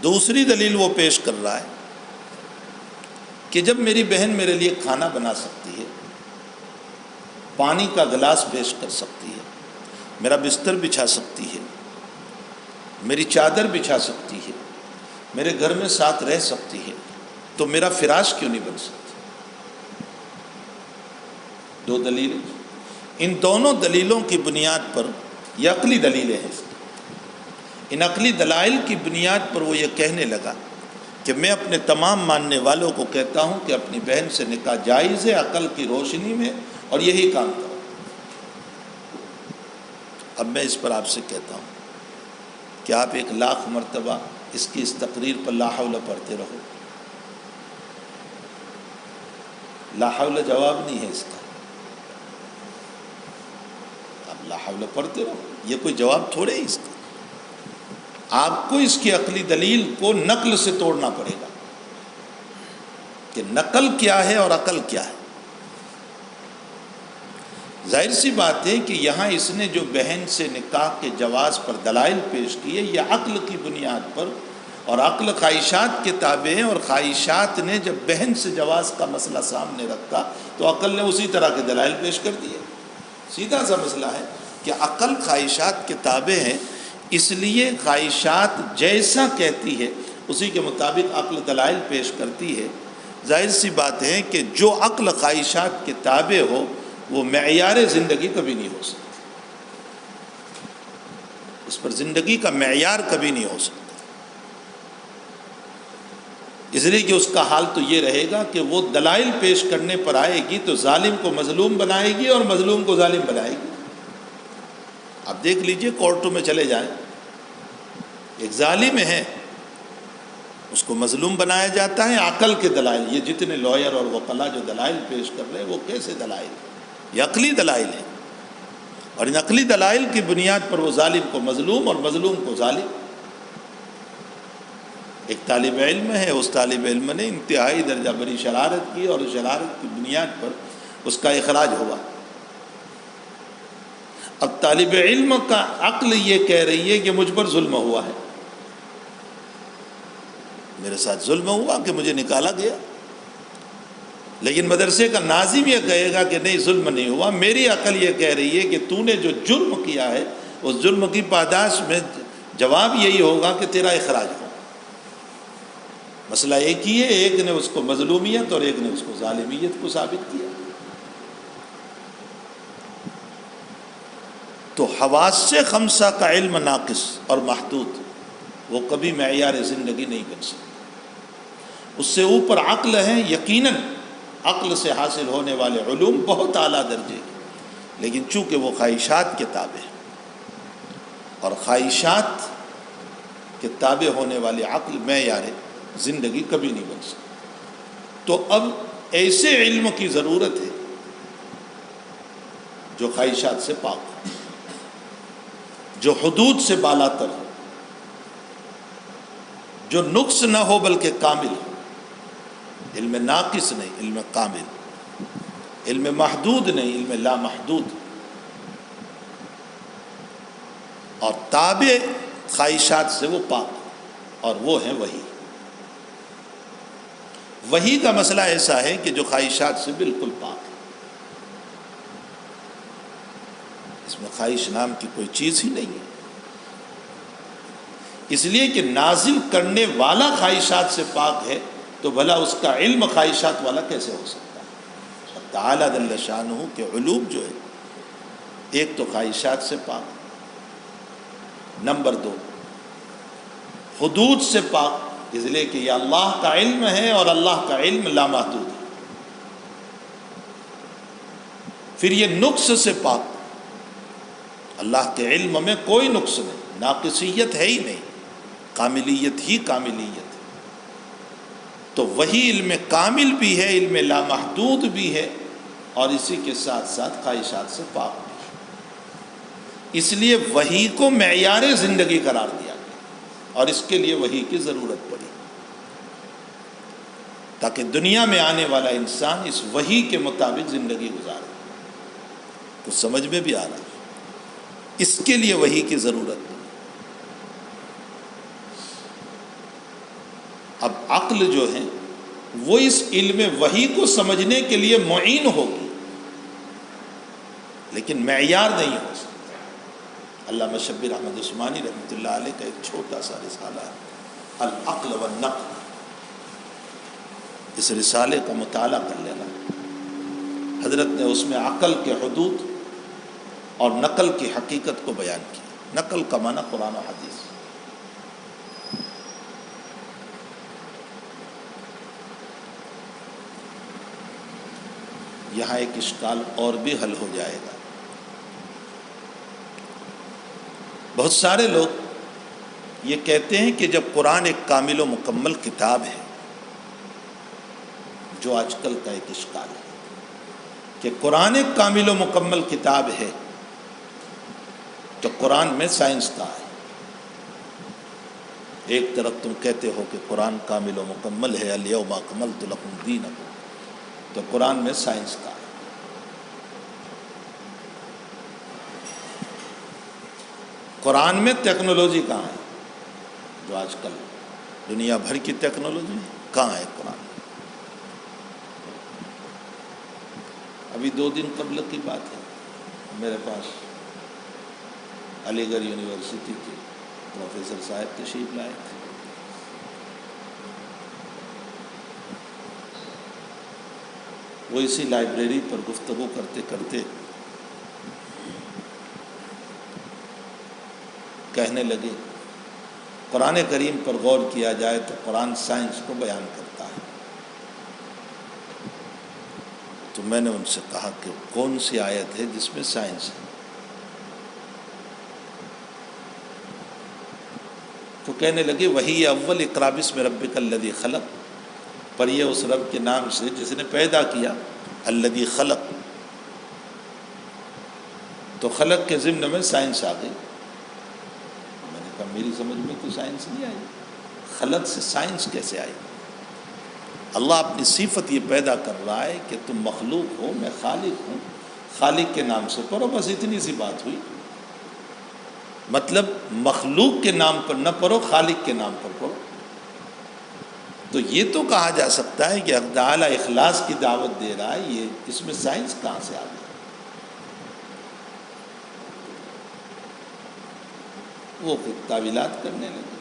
دوسری دلیل وہ پیش کر رہا ہے کہ جب میری بہن میرے لیے کھانا بنا سکتی ہے، پانی کا گلاس پیش کر سکتی ہے، میرا بستر بچھا سکتی ہے، میری چادر بچھا سکتی ہے، میرے گھر میں ساتھ رہ سکتی ہے، تو میرا فراش کیوں نہیں بن سکتی؟ دو دلیلیں، ان دونوں دلیلوں کی بنیاد پر یہ عقلی دلیلیں ہیں، ان عقلی دلائل کی بنیاد پر وہ یہ کہنے لگا کہ میں اپنے تمام ماننے والوں کو کہتا ہوں کہ اپنی بہن سے نکاح جائز ہے عقل کی روشنی میں، اور یہی کام کرو۔ اب میں اس پر آپ سے کہتا ہوں کہ آپ 1,00,000 مرتبہ اس کی اس تقریر پر لا حول پڑھتے رہو، لا حول جواب نہیں ہے اس کا، آپ لا حول پڑھتے رہو، یہ کوئی جواب تھوڑے ہی اس کا۔ آپ کو اس کی عقلی دلیل کو نقل سے توڑنا پڑے گا کہ نقل کیا ہے اور عقل کیا ہے۔ ظاہر سی بات ہے کہ یہاں اس نے جو بہن سے نکاح کے جواز پر دلائل پیش کیے، یہ عقل کی بنیاد پر، اور عقل خواہشات کے تابع ہے، اور خواہشات نے جب بہن سے جواز کا مسئلہ سامنے رکھا تو عقل نے اسی طرح کے دلائل پیش کر دیے۔ سیدھا سا مسئلہ ہے کہ عقل خواہشات کے تابع ہے، اس لیے خواہشات جیسا کہتی ہے اسی کے مطابق عقل دلائل پیش کرتی ہے۔ ظاہر سی بات ہے کہ جو عقل خواہشات کے تابع ہو وہ معیار زندگی کبھی نہیں ہو سکتی، اس پر زندگی کا معیار کبھی نہیں ہو سکتا، اس لیے کہ اس کا حال تو یہ رہے گا کہ وہ دلائل پیش کرنے پر آئے گی تو ظالم کو مظلوم بنائے گی اور مظلوم کو ظالم بنائے گی۔ آپ دیکھ لیجئے کورٹوں میں چلے جائیں، ایک ظالم ہے اس کو مظلوم بنایا جاتا ہے عقل کے دلائل۔ یہ جتنے لائر اور وکلا جو دلائل پیش کر رہے ہیں وہ کیسے دلائل ہیں؟ یہ عقلی دلائل ہیں، اور ان عقلی دلائل کی بنیاد پر وہ ظالم کو مظلوم اور مظلوم کو ظالم۔ ایک طالب علم ہے، اس طالب علم نے انتہائی درجہ بری شرارت کی اور اس شرارت کی بنیاد پر اس کا اخراج ہوا۔ اب طالب علم کا عقل یہ کہہ رہی ہے کہ مجھ پر ظلم ہوا ہے، میرے ساتھ ظلم ہوا کہ مجھے نکالا گیا، لیکن مدرسے کا ناظم یہ کہے گا کہ نہیں ظلم نہیں ہوا۔ میری عقل یہ کہہ رہی ہے کہ تو نے جو جرم کیا ہے اس جرم کی پاداش میں جواب یہی ہوگا کہ تیرا اخراج ہو۔ مسئلہ ایک ہی ہے، ایک نے اس کو مظلومیت اور ایک نے اس کو ظالمیت کو ثابت کیا۔ تو حواس خمسہ کا علم ناقص اور محدود وہ کبھی معیار زندگی نہیں بن سکتا۔ اس سے اوپر عقل ہے، یقیناً عقل سے حاصل ہونے والے علوم بہت اعلیٰ درجے، لیکن چونکہ وہ خواہشات کے تابع ہیں، اور خواہشات کے تابع ہونے والے عقل معیار زندگی کبھی نہیں بن سکتا۔ تو اب ایسے علم کی ضرورت ہے جو خواہشات سے پاک ہو، جو حدود سے بالاتر ہو، جو نقص نہ ہو بلکہ کامل ہو۔ علم ناقص نہیں، علم کامل، علم محدود نہیں، علم لا محدود، اور تابع خواہشات سے وہ پاک ہو، اور وہ ہیں وحی۔ وحی کا مسئلہ ایسا ہے کہ جو خواہشات سے بالکل پاک ہے، اس میں خواہش نام کی کوئی چیز ہی نہیں ہے۔ اس لیے کہ نازل کرنے والا خواہشات سے پاک ہے تو بھلا اس کا علم خواہشات والا کیسے ہو سکتا ہے؟ تعالیٰ جل شانہ کے علوم جو ہے ایک تو خواہشات سے پاک، نمبر 2 حدود سے پاک، اس لیے کہ یہ اللہ کا علم ہے اور اللہ کا علم لامحدود ہے۔ پھر یہ نقص سے پاک، اللہ کے علم میں کوئی نقص نہیں، ناقصیت ہے ہی نہیں، کاملیت ہی کاملیت ہے۔ تو وہی علم کامل بھی ہے، علم لامحدود بھی ہے، اور اسی کے ساتھ ساتھ خواہشات سے پاک بھی ہے۔ اس لیے وحی کو معیار زندگی قرار دیا گیا، اور اس کے لیے وحی کی ضرورت پڑی، تاکہ دنیا میں آنے والا انسان اس وحی کے مطابق زندگی گزارے۔ کچھ سمجھ میں بھی آ رہا ہے؟ اس کے لیے وحی کی ضرورت پڑی۔ اب عقل جو ہے وہ اس علم وحی کو سمجھنے کے لیے معین ہوگی، لیکن معیار نہیں ہو سکتا۔ علامہ شبیر احمد عثمانی رحمۃ اللہ علیہ کا ایک چھوٹا سا رسالہ ہے العقل والنقل، اس رسالے کا مطالعہ کر لینا۔ حضرت نے اس میں عقل کے حدود اور نقل کی حقیقت کو بیان کیا۔ نقل کا معنی قرآن و حدیث۔ یہاں ایک اشکال اور بھی حل ہو جائے گا۔ بہت سارے لوگ یہ کہتے ہیں کہ جب قرآن ایک کامل و مکمل کتاب ہے، جو آج کل کا ایک اشکال ہے کہ قرآن ایک کامل و مکمل کتاب ہے تو قرآن میں سائنس کا ہے۔ ایک طرف تم کہتے ہو کہ قرآن کامل و مکمل ہے، الیوم اکملت لکم دینکم، تو قرآن میں سائنس کا ہے۔ قرآن میں ٹیکنالوجی کہاں ہے؟ جو آج کل دنیا بھر کی ٹیکنالوجی کہاں ہے قرآن میں؟ ابھی 2 دن قبل کی بات ہے، میرے پاس علی گڑھ یونیورسٹی کے پروفیسر صاحب تشریف لائے تھے۔ وہ اسی لائبریری پر گفتگو کرتے کرتے کہنے لگے قرآن کریم پر غور کیا جائے تو قرآن سائنس کو بیان کرتا ہے۔ تو میں نے ان سے کہا کہ کون سی آیت ہے جس میں سائنس ہے؟ تو کہنے لگے وحی اول اقرا بسم ربک الذی خلق، پر یہ اس رب کے نام سے جس نے پیدا کیا، الذی خلق، تو خلق کے ضمن میں سائنس آ گئی۔ میں نے کہا میری سمجھ میں تو سائنس نہیں آئی، خلق سے سائنس کیسے آئی؟ اللہ اپنی صفت یہ پیدا کر رہا ہے کہ تم مخلوق ہو، میں خالق ہوں، خالق کے نام سے پڑھو، بس اتنی سی بات ہوئی۔ مطلب مخلوق کے نام پر نہ پڑھو، خالق کے نام پر پڑھو۔ تو یہ تو کہا جا سکتا ہے کہ اللہ تعالیٰ اخلاص کی دعوت دے رہا ہے، یہ اس میں سائنس کہاں سے آ گئی؟ وہ پھر تعویلات کرنے لگے۔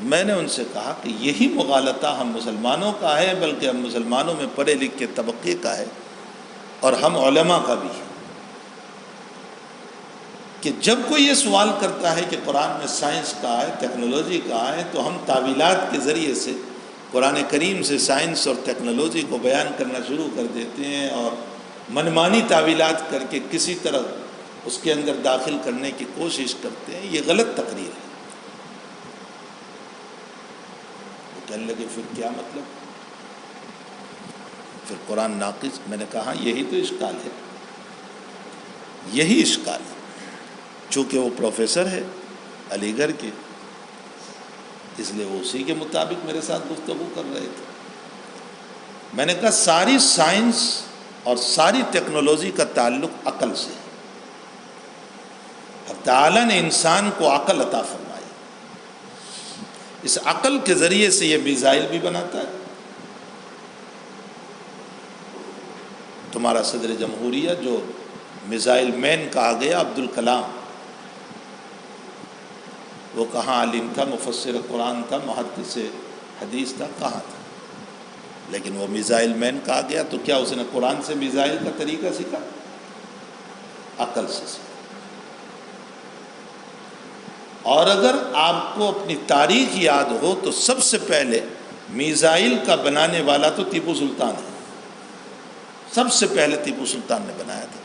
میں نے ان سے کہا کہ یہی مغالطہ ہم مسلمانوں کا ہے، بلکہ ہم مسلمانوں میں پڑھے لکھے طبقے کا ہے، اور ہم علماء کا بھی ہے، کہ جب کوئی یہ سوال کرتا ہے کہ قرآن میں سائنس کا ہے، ٹیکنالوجی کا ہے، تو ہم تعویلات کے ذریعے سے قرآن کریم سے سائنس اور ٹیکنالوجی کو بیان کرنا شروع کر دیتے ہیں، اور منمانی تعویلات کر کے کسی طرح اس کے اندر داخل کرنے کی کوشش کرتے ہیں۔ یہ غلط تقریر ہے۔ وہ کہنے لگے پھر کیا مطلب؟ پھر قرآن ناقص؟ میں نے کہا یہی تو اشکال ہے، یہی اشکال ہے۔ چونکہ وہ پروفیسر ہے علی گڑھ کے، اس لیے وہ اسی کے مطابق میرے ساتھ گفتگو کر رہے تھے۔ میں نے کہا ساری سائنس اور ساری ٹیکنالوجی کا تعلق عقل سے ہے۔ اب تعالیٰ نے انسان کو عقل عطا فرمائی، اس عقل کے ذریعے سے یہ میزائل بھی بناتا ہے۔ تمہارا صدر جمہوریہ جو میزائل مین کہا گیا عبد الکلام، وہ کہاں عالم تھا، مفسر قرآن تھا، محدث حدیث تھا، کہاں تھا؟ لیکن وہ میزائل مین کہا گیا، تو کیا اس نے قرآن سے میزائل کا طریقہ سیکھا؟ عقل سے سیکھا۔ اور اگر آپ کو اپنی تاریخ یاد ہو تو سب سے پہلے میزائل کا بنانے والا تو ٹیپو سلطان ہے، سب سے پہلے ٹیپو سلطان نے بنایا تھا۔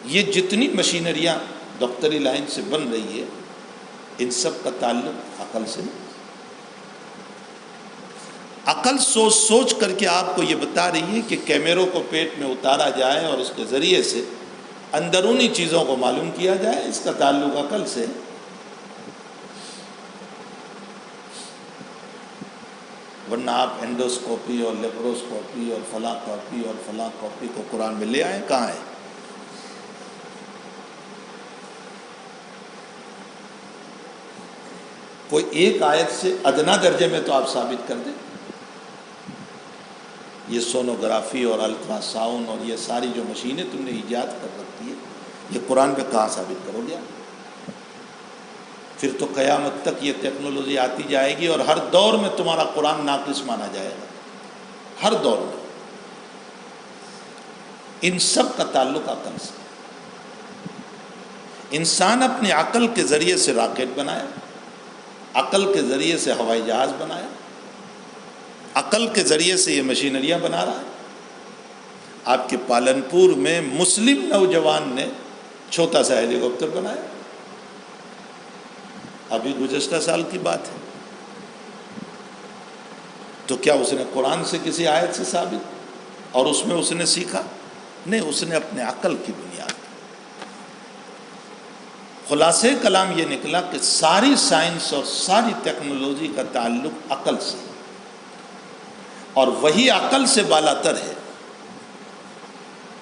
یہ جتنی مشینریاں دفتری لائن سے بن رہی ہے، ان سب کا تعلق عقل سے نہیں۔ عقل سوچ سوچ کر کے آپ کو یہ بتا رہی ہے کہ کیمروں کو پیٹ میں اتارا جائے اور اس کے ذریعے سے اندرونی چیزوں کو معلوم کیا جائے، اس کا تعلق عقل سے۔ ورنہ آپ انڈوسکوپی اور لیپروسکوپی اور فلاں کاپی اور فلاں کاپی کو قرآن میں لے آئیں، کہاں ہے؟ کوئی ایک آیت سے ادنا درجے میں تو آپ ثابت کر دیں۔ یہ سونوگرافی اور الٹرا ساؤنڈ اور یہ ساری جو مشینیں تم نے ایجاد کر رکھی ہے، یہ قرآن پہ کہاں ثابت کرو گے؟ پھر تو قیامت تک یہ ٹیکنالوجی آتی جائے گی اور ہر دور میں تمہارا قرآن ناقص مانا جائے گا، ہر دور میں۔ ان سب کا تعلق عقل سے۔ انسان اپنی عقل کے ذریعے سے راکٹ بنایا، عقل کے ذریعے سے ہوائی جہاز بنایا، عقل کے ذریعے سے یہ مشینریاں بنا رہا ہے۔ آپ کے پالنپور میں مسلم نوجوان نے چھوٹا سا ہیلی کاپٹر بنایا، ابھی گزشتہ سال کی بات ہے۔ تو کیا اس نے قرآن سے کسی آیت سے ثابت اور اس میں اس نے سیکھا؟ نہیں، اس نے اپنے عقل کی بنیاد۔ خلاصے کلام یہ نکلا کہ ساری سائنس اور ساری ٹیکنالوجی کا تعلق عقل سے، اور وہی عقل سے بالا تر ہے۔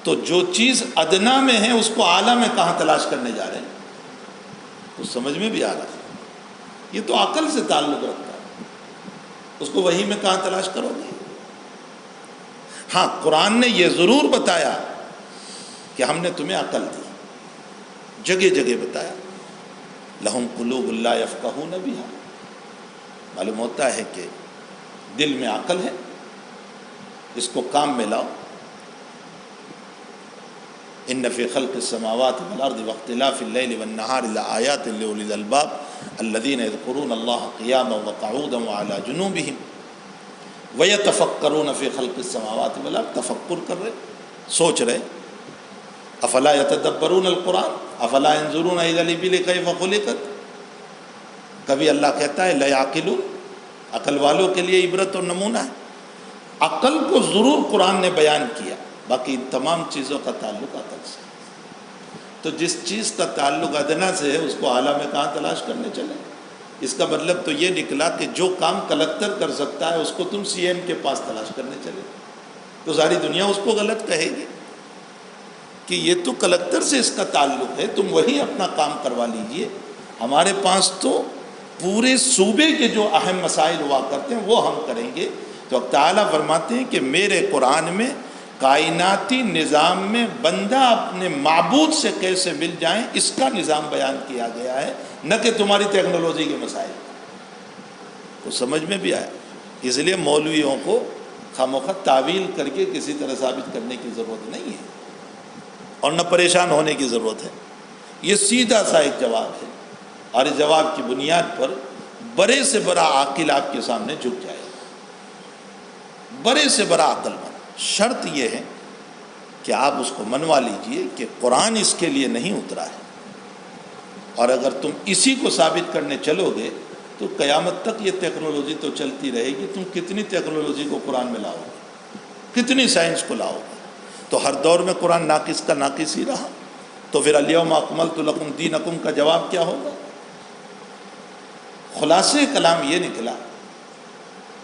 تو جو چیز ادنا میں ہے اس کو اعلیٰ میں کہاں تلاش کرنے جا رہے ہیں؟ تو سمجھ میں بھی آ رہا ہے، یہ تو عقل سے تعلق رکھتا ہے، اس کو وہی میں کہاں تلاش کرو گے؟ ہاں، قرآن نے یہ ضرور بتایا کہ ہم نے تمہیں عقل دی، جگہ جگہ بتایا، لہم قلوب لا یفقہون بہا۔ معلوم ہوتا ہے کہ دل میں عقل ہے، اس کو کام میں لاؤ۔ ان فی خلق السماوات والارض واختلاف اللیل والنہار لآیات لأولی الالباب الذین یذکرون اللہ قیاما وقعودا وعلی جنوبہم ویتفکرون فی خلق السماوات والارض۔ تفکر کر رہے، سوچ رہے۔ افلا یتدبرون القرآن افلا ینظرون الی الابل کیف خلقت۔ کبھی اللہ کہتا ہے لیعقلون، عقل والوں کے لیے عبرت اور نمونہ ہے۔ عقل کو ضرور قرآن نے بیان کیا، باقی ان تمام چیزوں کا تعلق عقل سے۔ تو جس چیز کا تعلق ادنا سے ہے اس کو اعلیٰ میں کہاں تلاش کرنے چلے؟ اس کا مطلب تو یہ نکلا کہ جو کام کلکٹر کر سکتا ہے اس کو تم سی ایم کے پاس تلاش کرنے چلے، تو ساری دنیا اس کو غلط کہے گی کہ یہ تو کلکٹر سے اس کا تعلق ہے، تم وہی اپنا کام کروا لیجئے۔ ہمارے پاس تو پورے صوبے کے جو اہم مسائل ہوا کرتے ہیں وہ ہم کریں گے۔ تو تعالیٰ فرماتے ہیں کہ میرے قرآن میں کائناتی نظام میں بندہ اپنے معبود سے کیسے مل جائیں اس کا نظام بیان کیا گیا ہے، نہ کہ تمہاری ٹیکنالوجی کے مسائل کو۔ سمجھ میں بھی آیا؟ اس لیے مولویوں کو خامخواہ تعویل کر کے کسی طرح ثابت کرنے کی ضرورت نہیں ہے اور نہ پریشان ہونے کی ضرورت ہے۔ یہ سیدھا سا ایک جواب ہے، اور اس جواب کی بنیاد پر بڑے سے بڑا عاقل آپ کے سامنے جھک جائے گا، بڑے سے بڑا عقل مند۔ شرط یہ ہے کہ آپ اس کو منوا لیجئے کہ قرآن اس کے لیے نہیں اترا ہے، اور اگر تم اسی کو ثابت کرنے چلو گے تو قیامت تک یہ ٹیکنالوجی تو چلتی رہے گی۔ تم کتنی ٹیکنالوجی کو قرآن میں لاؤ گے، کتنی سائنس کو لاؤ گے؟ تو ہر دور میں قرآن ناقص کا ناقص ہی رہا، تو پھر الیوم اکملت لکم دینکم کا جواب کیا ہوگا؟ خلاصے کلام یہ نکلا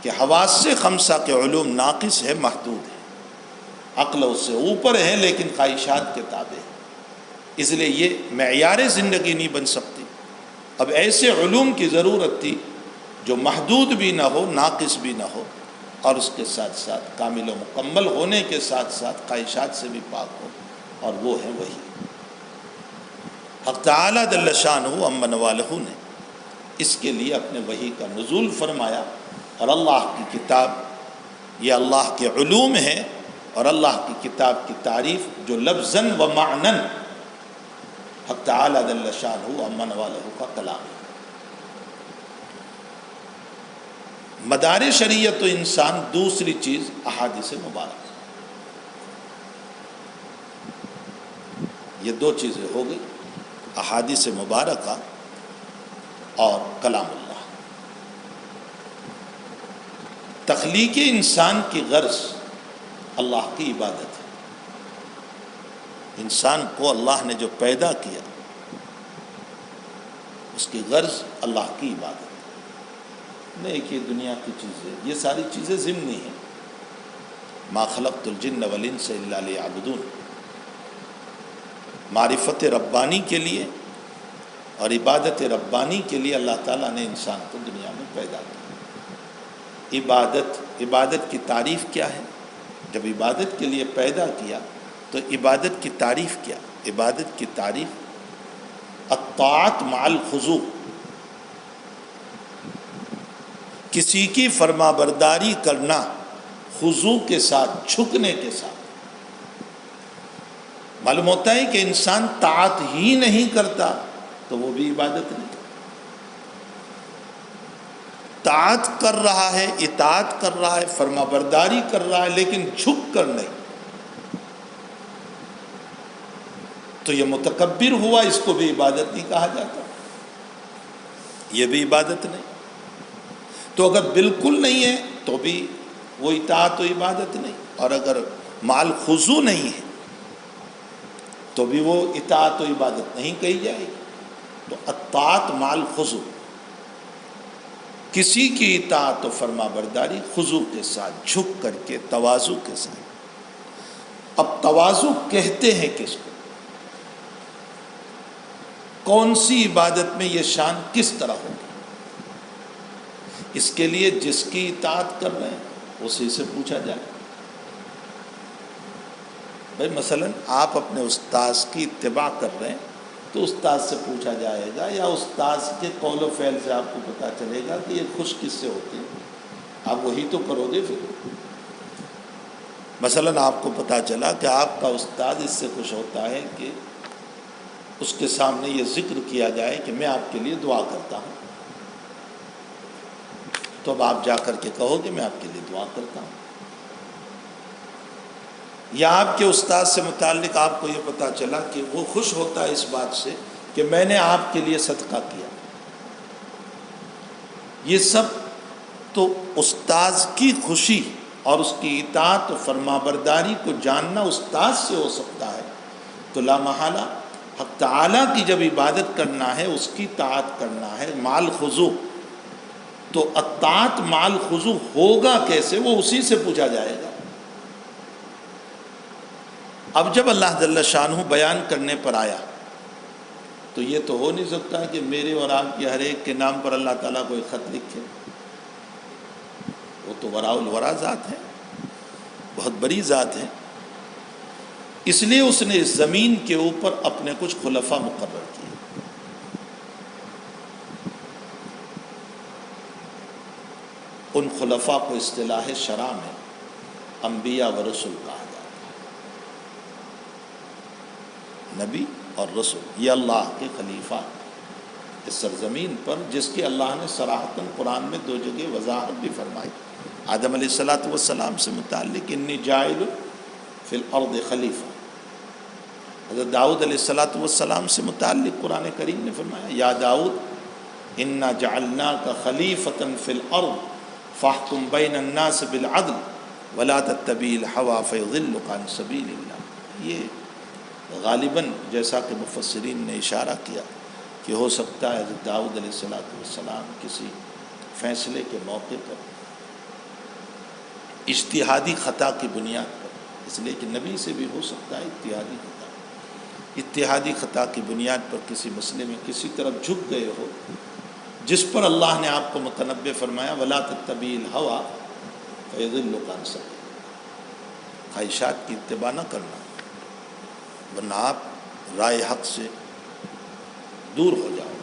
کہ حواس خمسہ کے علوم ناقص ہے، محدود ہے، عقل اس سے اوپر ہے لیکن خواہشات کے تابع ہے، اس لیے یہ معیار زندگی نہیں بن سکتی۔ اب ایسے علوم کی ضرورت تھی جو محدود بھی نہ ہو، ناقص بھی نہ ہو، اور اس کے ساتھ ساتھ کامل و مکمل ہونے کے ساتھ ساتھ خواہشات سے بھی پاک ہو، اور وہ ہے وہی۔ حق تعالیٰ جل شانہ عما نوالہ نے اس کے لیے اپنے وحی کا نزول فرمایا، اور اللہ کی کتاب یہ اللہ کے علوم ہیں، اور اللہ کی کتاب کی تعریف جو لفظاً و معناً حق تعالیٰ جل شانہ عما نوالہ کا کلام ہے۔ مدار شریعت و انسان دوسری چیز احادیث مبارکہ، یہ دو چیزیں ہو گئی، احادیث مبارکہ اور کلام اللہ۔ تخلیق انسان کی غرض اللہ کی عبادت ہے۔ انسان کو اللہ نے جو پیدا کیا اس کی غرض اللہ کی عبادت ہے، نہیں کہ دنیا کی چیزیں، یہ ساری چیزیں ضمنی ہیں۔ ما خلقت الجن والانس الا لیعبدون، معرفت ربانی کے لیے اور عبادت ربانی کے لیے اللہ تعالیٰ نے انسان کو دنیا میں پیدا کیا۔ عبادت کی تعریف کیا ہے؟ جب عبادت کے لیے پیدا کیا تو عبادت کی تعریف کیا؟ عبادت کی تعریف الطاعت مع الخضوع، کسی کی فرما برداری کرنا خضوع کے ساتھ، جھکنے کے ساتھ۔ معلوم ہوتا ہے کہ انسان طاعت ہی نہیں کرتا تو وہ بھی عبادت نہیں، طاعت کر رہا ہے، اطاعت کر رہا ہے، فرما برداری کر رہا ہے، لیکن جھک کر نہیں، تو یہ متکبر ہوا، اس کو بھی عبادت نہیں کہا جاتا، یہ بھی عبادت نہیں۔ تو اگر بالکل نہیں ہے تو بھی وہ اطاعت و عبادت نہیں، اور اگر مال خضوع نہیں ہے تو بھی وہ اطاعت و عبادت نہیں کہی جائے گی۔ تو اطاعت مال خضوع، کسی کی اطاعت و فرما برداری خضوع کے ساتھ، جھک کر کے، تواضع کے ساتھ۔ اب تواضع کہتے ہیں کس کو؟ کون سی عبادت میں یہ شان کس طرح ہوگی؟ اس کے لیے جس کی اطاعت کر رہے ہیں اسی سے پوچھا جائے۔ بھائی مثلا آپ اپنے استاذ کی اتباع کر رہے ہیں تو استاد سے پوچھا جائے گا، یا استاذ کے قول و فعل سے آپ کو پتہ چلے گا کہ یہ خوش کس سے ہوتے ہیں، آپ وہی تو کرو گے پھر۔ مثلا آپ کو پتہ چلا کہ آپ کا استاد اس سے خوش ہوتا ہے کہ اس کے سامنے یہ ذکر کیا جائے کہ میں آپ کے لیے دعا کرتا ہوں، تو اب آپ جا کر کے کہو کہ میں آپ کے لیے دعا کرتا ہوں۔ یا آپ کے استاد سے متعلق آپ کو یہ پتہ چلا کہ وہ خوش ہوتا ہے اس بات سے کہ میں نے آپ کے لیے صدقہ کیا۔ یہ سب تو استاذ کی خوشی اور اس کی اطاعت و فرما برداری کو جاننا استاذ سے ہو سکتا ہے، تو لا محالہ حق تعالیٰ کی جب عبادت کرنا ہے، اس کی طاعت کرنا ہے مال خضوع، تو اطاعت مال خضوع ہوگا کیسے؟ وہ اسی سے پوچھا جائے گا۔ اب جب اللہ جل شانہ بیان کرنے پر آیا تو یہ تو ہو نہیں سکتا کہ میرے اور آپ کے ہر ایک کے نام پر اللہ تعالیٰ کوئی خط لکھے، وہ تو وراء الورا ذات ہے، بہت بڑی ذات ہے۔ اس لیے اس نے اس زمین کے اوپر اپنے کچھ خلفاء مقرر کیے۔ ان خلفاء کو اصطلاح شرع میں انبیاء و رسل کہا جاتا ہے۔ نبی اور رسول یہ اللہ کے خلیفہ اس سرزمین پر، جس کی اللہ نے صراحتاً قرآن میں 2 جگہ وضاحت بھی فرمائی۔ آدم علیہ السلام سے متعلق انی جاعل فی الارض خلیفہ، حضرت داؤد علیہ السلام سے متعلق قرآن کریم نے فرمایا یا داؤد انا جعلناک خلیفۃ فی الارض فاحکم بین الناس بالعدل ولا تتبع الہوی فیضلک عن سبیل اللہ۔ یہ غالباً جیسا کہ مفسرین نے اشارہ کیا کہ ہو سکتا ہے حضرت داؤد علیہ السلام کسی فیصلے کے موقع پر اجتہادی خطا کی بنیاد پر، اس لیے کہ نبی سے بھی ہو سکتا ہے اتحادی خطا کی بنیاد پر کسی مسئلے میں کسی طرف جھک گئے ہو، جس پر اللہ نے آپ کو متنبہ فرمایا ولا تتبع الہوی فیضلک عن سبیل، خواہشات کی اتباع نہ کرنا ورنہ آپ رائے حق سے دور ہو جاؤ.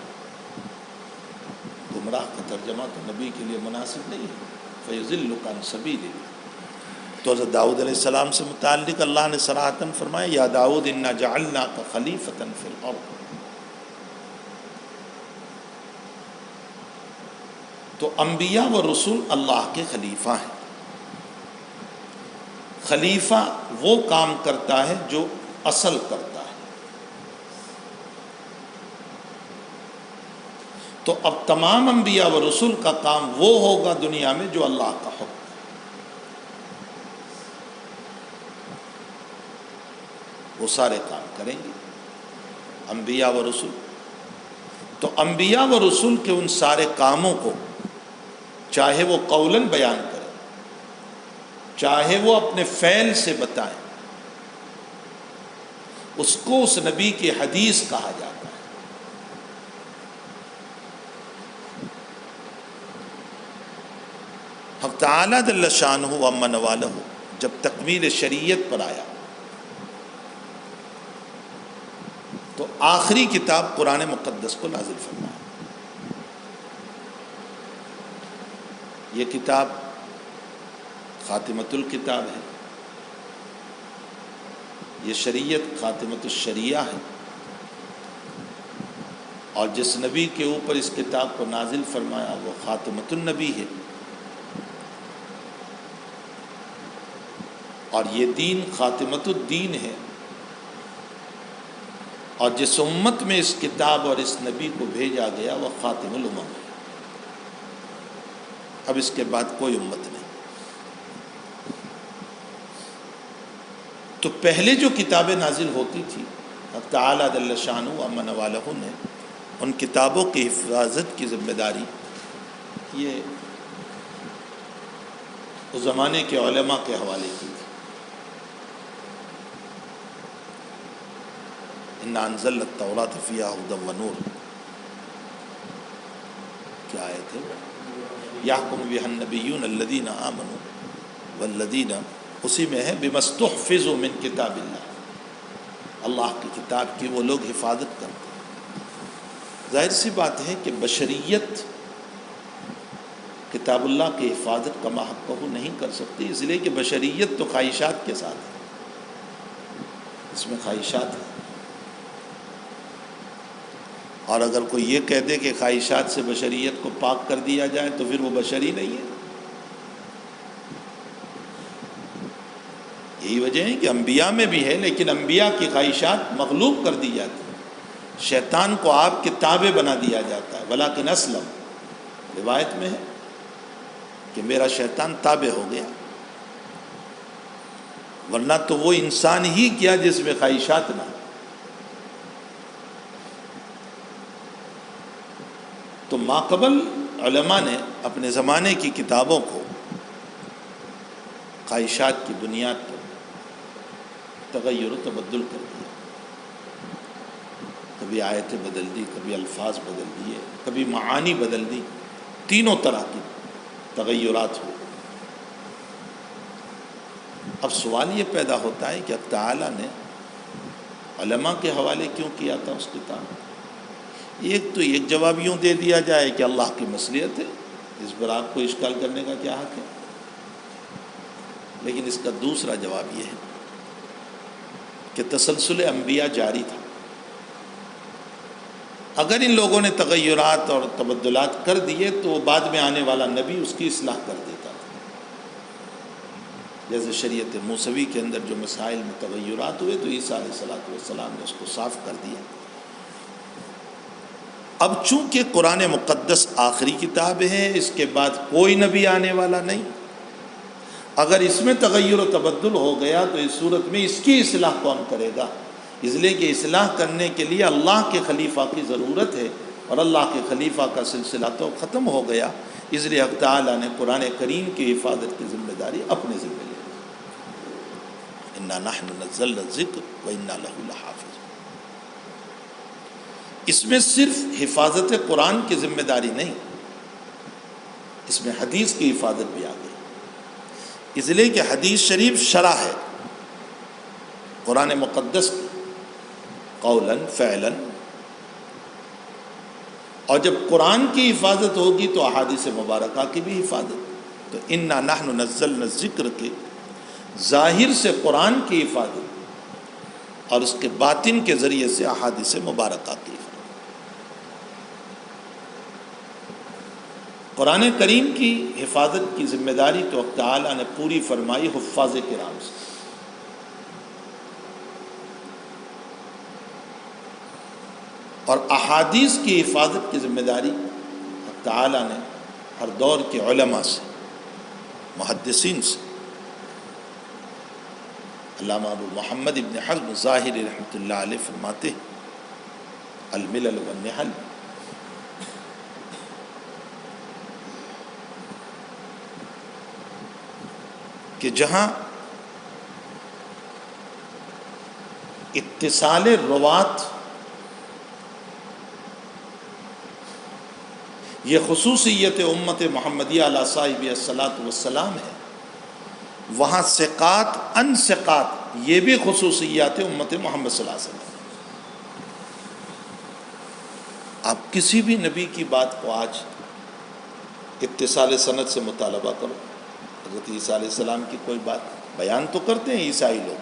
گمراہ کا ترجمہ تو نبی کے لیے مناسب نہیں ہے. فَيُضِلُّكَ عَنْ سَبِيلِ اللَّهِ. تو حضرت داؤد علیہ السلام سے متعلق اللہ نے صراحتاً فرمایا یا داؤد انا جعلناک خلیفۃ فی الارض. تو انبیاء و رسول اللہ کے خلیفہ ہیں. خلیفہ وہ کام کرتا ہے جو اصل کرتا ہے. تو اب تمام انبیاء و رسول کا کام وہ ہوگا دنیا میں جو اللہ کا حکم. وہ سارے کام کریں گے انبیاء و رسول. تو انبیاء و رسول کے ان سارے کاموں کو چاہے وہ قولاً بیان کریں چاہے وہ اپنے فعل سے بتائیں اس کو اس نبی کی حدیث کہا جاتا ہے. حق تعالیٰ جل شانہ و عم نوالہ جب تکمیل شریعت پر آیا تو آخری کتاب قرآن مقدس کو نازل فرمایا. یہ کتاب خاتمۃ الکتاب ہے. یہ شریعت خاتمۃ الشریعہ ہے. اور جس نبی کے اوپر اس کتاب کو نازل فرمایا وہ خاتمۃ النبی ہے. اور یہ دین خاتمۃ الدین ہے. اور جس امت میں اس کتاب اور اس نبی کو بھیجا گیا وہ خاتم الامم ہے. اب اس کے بعد کوئی امت نہیں. تو پہلے جو کتابیں نازل ہوتی تھی حق تعالیٰ جل شانہ و عم نوالہ نے ان کتابوں کی حفاظت کی ذمہ داری یہ اس زمانے کے علماء کے حوالے کی تھی. اِنَّا أَنزَلْنَا التَّوْرَاةَ فِيهَا هُدًى وَنُورٌ. کیا آیت ہے؟ يَحْكُمُ بِهَا النَّبِيُّونَ الَّذِينَ آمَنُوا وَالَّذِينَ اسی میں ہے بِمَا اسْتُحْفِظُوا مِنْ كِتَابِ اللَّهِ. اللہ کی کتاب کی وہ لوگ حفاظت کرتے ہیں. ظاہر سی بات ہے کہ بشریت کتاب اللہ کی حفاظت کا حق نہیں کر سکتی اس لیے کہ بشریت تو خواہشات کے ساتھ ہے. اس میں خواہشات ہیں. اور اگر کوئی یہ کہہ دے کہ خواہشات سے بشریت کو پاک کر دیا جائے تو پھر وہ بشری نہیں ہے. یہی وجہ ہے کہ انبیاء میں بھی ہے لیکن انبیاء کی خواہشات مغلوب کر دی جاتی ہیں. شیطان کو آپ کے تابع بنا دیا جاتا ہے. ولیکن اسلم روایت میں ہے کہ میرا شیطان تابع ہو گیا ورنہ تو وہ انسان ہی کیا جس میں خواہشات نہ. تو ماقبل علماء نے اپنے زمانے کی کتابوں کو خواہشات کی بنیاد پر تغیر و تبدل کر دیا. کبھی آیتیں بدل دی, کبھی الفاظ بدل دیے, کبھی معانی بدل دی. تینوں طرح کی تغیرات ہوئے. اب سوال یہ پیدا ہوتا ہے کہ اللہ تعالیٰ نے علماء کے حوالے کیوں کیا تھا اس کتاب؟ ایک تو ایک جواب یوں دے دیا جائے کہ اللہ کی مصلحت ہے, اس پر آپ کو اشکال کرنے کا کیا حق ہے. لیکن اس کا دوسرا جواب یہ ہے کہ تسلسل انبیاء جاری تھا. اگر ان لوگوں نے تغیرات اور تبدلات کر دیے تو وہ بعد میں آنے والا نبی اس کی اصلاح کر دیتا تھا. جیسے شریعت موسوی کے اندر جو مسائل میں تغیرات ہوئے تو عیسیٰ علیہ السلام نے اس کو صاف کر دیا. اب چونکہ قرآن مقدس آخری کتاب ہے, اس کے بعد کوئی نبی آنے والا نہیں. اگر اس میں تغیر و تبدل ہو گیا تو اس صورت میں اس کی اصلاح کون کرے گا؟ اس لیے کہ اصلاح کرنے کے لیے اللہ کے خلیفہ کی ضرورت ہے اور اللہ کے خلیفہ کا سلسلہ تو ختم ہو گیا. اس لیے حق تعالیٰ نے قرآن کریم کی حفاظت کی ذمہ داری اپنے ذمہ لی. انا نحن نزلنا الذکر وانا لہ لحافظ. اس میں صرف حفاظت قرآن کی ذمہ داری نہیں, اس میں حدیث کی حفاظت بھی آ گئی. اس لیے کہ حدیث شریف شرح ہے قرآن مقدس کی, قولاً فعلاً اور جب قرآن کی حفاظت ہوگی تو احادیث مبارکہ کی بھی حفاظت. تو انا نحن نزلنا الذکر کے ظاہر سے قرآن کی حفاظت اور اس کے باطن کے ذریعے سے احادیث مبارکہ کی حفاظت. قرآن کریم کی حفاظت کی ذمہ داری تو اللہ تعالیٰ نے پوری فرمائی حفاظ کرام سے. اور احادیث کی حفاظت کی ذمہ داری اللہ تعالیٰ نے ہر دور کے علماء سے، محدثین سے. علامہ ابو محمد ابن حزم ظاہری رحمۃ اللہ علیہ فرماتے ہیں الملل والنحل کہ جہاں اتصال روات یہ خصوصیت امت محمدیہ علیہ صاحب الصلاۃ والسلام ہے، وہاں ثقات ان ثقات یہ بھی خصوصیات امت محمد صلی اللہ علیہ وسلم. آپ کسی بھی نبی کی بات کو آج اتصال سند سے مطالبہ کرو. حضرت عیسیٰ علیہ السلام کی کوئی بات بیان تو کرتے ہیں عیسائی لوگ،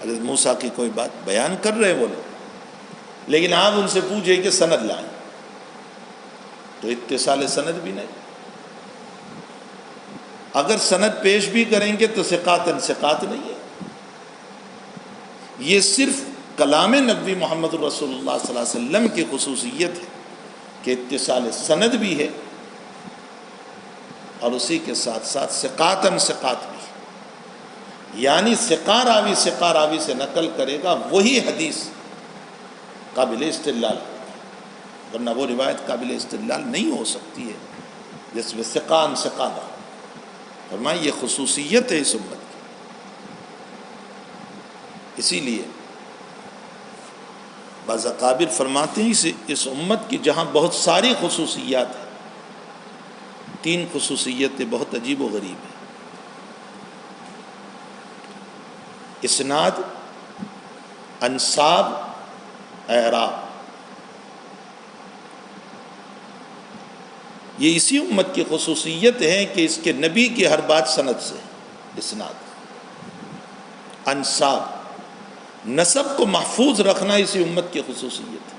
حضرت موسیٰ کی کوئی بات بیان کر رہے ہیں وہ لوگ، لیکن آپ ان سے پوچھیں کہ سند لائیں تو اتصال سند بھی نہیں. اگر سند پیش بھی کریں گے تو ثقات ثقات نہیں ہے. یہ صرف کلام نبوی محمد رسول اللہ صلی اللہ علیہ وسلم کی خصوصیت ہے کہ اتصال سند بھی ہے اور اسی کے ساتھ ساتھ ثقات ثقات بھی ہے. یعنی ثقہ راوی سے نقل کرے گا وہی حدیث قابل استدلال، ورنہ وہ روایت قابل استدلال نہیں ہو سکتی ہے جس میں ثقہ ثقہ نہ. فرمائیں یہ خصوصیت ہے اس امت کی. اسی لیے بعض اکابر فرماتے ہیں اس امت کی جہاں بہت ساری خصوصیات ہیں، 3 خصوصیتیں بہت عجیب و غریب ہیں. اسناد، انساب، اعراب. یہ اسی امت کی خصوصیت ہے کہ اس کے نبی کی ہر بات سند سے. اسناد، انساب، نسب کو محفوظ رکھنا اسی امت کی خصوصیت ہے.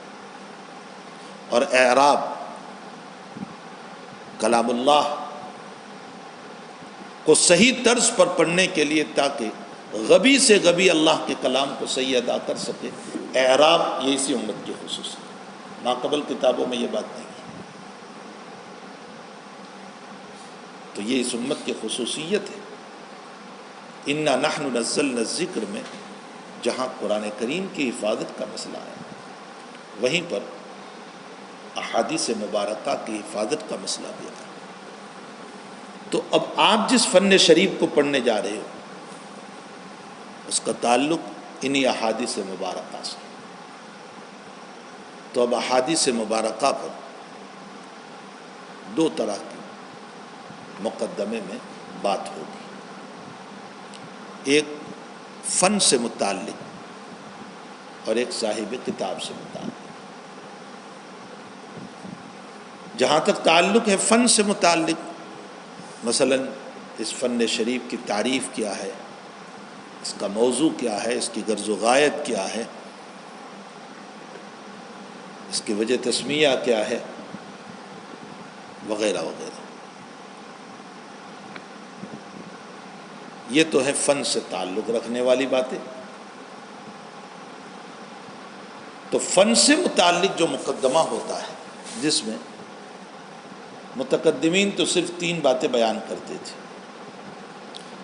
اور اعراب، کلام اللہ کو صحیح طرز پر پڑھنے کے لیے تاکہ غبی سے غبی اللہ کے کلام کو صحیح ادا کر سکے. اعراب یہ اسی امت کی خصوصیت ہے، ماقبل کتابوں میں یہ بات نہیں ہے. تو یہ اس امت کی خصوصیت ہے. انا نحن نزلنا الذکر میں جہاں قرآن کریم کی حفاظت کا مسئلہ ہے، وہیں پر احادیث مبارکہ کی حفاظت کا مسئلہ بھی ہے. تو اب آپ جس فن شریف کو پڑھنے جا رہے ہو اس کا تعلق انہی احادیث مبارکہ سے. تو اب احادیث مبارکہ پر 2 طرح کی مقدمے میں بات ہوگی. ایک فن سے متعلق اور ایک صاحب کتاب سے متعلق. جہاں تک تعلق ہے فن سے متعلق، مثلا اس فن شریف کی تعریف کیا ہے، اس کا موضوع کیا ہے، اس کی غرض و غایت کیا ہے، اس کی وجہ تسمیہ کیا ہے، وغیرہ وغیرہ. یہ تو ہے فن سے تعلق رکھنے والی باتیں. تو فن سے متعلق جو مقدمہ ہوتا ہے جس میں متقدمین تو صرف 3 باتیں بیان کرتے تھے،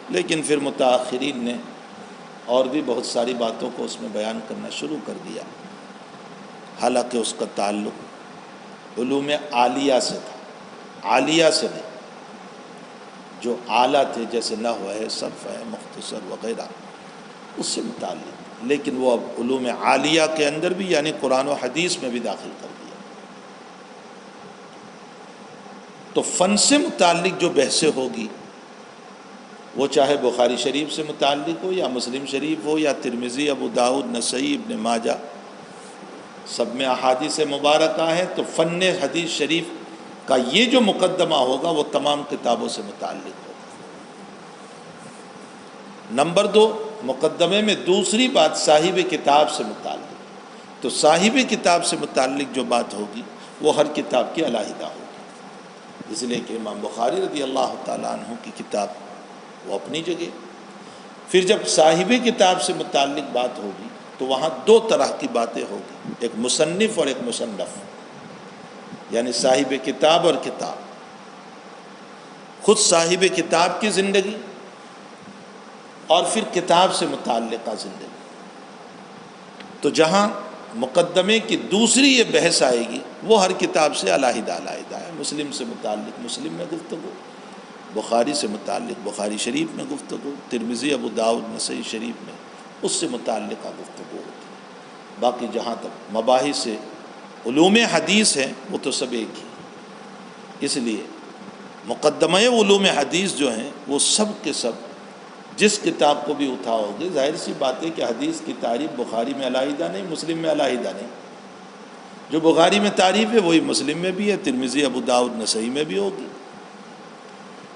لیکن پھر متاخرین نے اور بھی بہت ساری باتوں کو اس میں بیان کرنا شروع کر دیا، حالانکہ اس کا تعلق علوم عالیہ سے تھا، عالیہ سے نہیں. جو اعلیٰ تھے جیسے نحو ہے، صرف ہے، مختصر وغیرہ، اس سے متعلق، لیکن وہ اب علوم عالیہ کے اندر بھی یعنی قرآن و حدیث میں بھی داخل کر دیا. تو فن سے متعلق جو بحثیں ہوگی وہ چاہے بخاری شریف سے متعلق ہو یا مسلم شریف ہو یا ترمذی، ابو داؤد، نسائی، ابن ماجہ، سب میں احادیث مبارکہ ہے، تو فن حدیث شریف کا یہ جو مقدمہ ہوگا وہ تمام کتابوں سے متعلق ہوگا۔ نمبر 2، مقدمے میں دوسری بات صاحب کتاب سے متعلق، تو صاحب کتاب سے متعلق جو بات ہوگی وہ ہر کتاب کی علیحدہ ہوگی، اس لیے کہ امام بخاری رضی اللہ تعالیٰ عنہ کی کتاب وہ اپنی جگہ۔ پھر جب صاحب کتاب سے متعلق بات ہوگی تو وہاں دو طرح کی باتیں ہوگی، ایک مصنف اور ایک مصنف، یعنی صاحب کتاب اور کتاب، خود صاحب کتاب کی زندگی اور پھر کتاب سے متعلقہ زندگی۔ تو جہاں مقدمے کی دوسری یہ بحث آئے گی وہ ہر کتاب سے علیحدہ علیحدہ ہے۔ مسلم سے متعلق مسلم میں گفتگو، بخاری سے متعلق بخاری شریف میں گفتگو، ترمذی ابو داؤد نسائی شریف میں اس سے متعلقہ گفتگو ہوتی ہے۔ باقی جہاں تک مباحث علوم حدیث ہیں وہ تو سب ایک ہی، اس لیے مقدمہ علوم حدیث جو ہیں وہ سب کے سب جس کتاب کو بھی اٹھاؤ گے، ظاہر سی بات ہے کہ حدیث کی تعریف بخاری میں علیحدہ نہیں، مسلم میں علیحدہ نہیں، جو بخاری میں تعریف ہے وہی مسلم میں بھی ہے، ترمذی ابو داؤد نسائی میں بھی ہوگی۔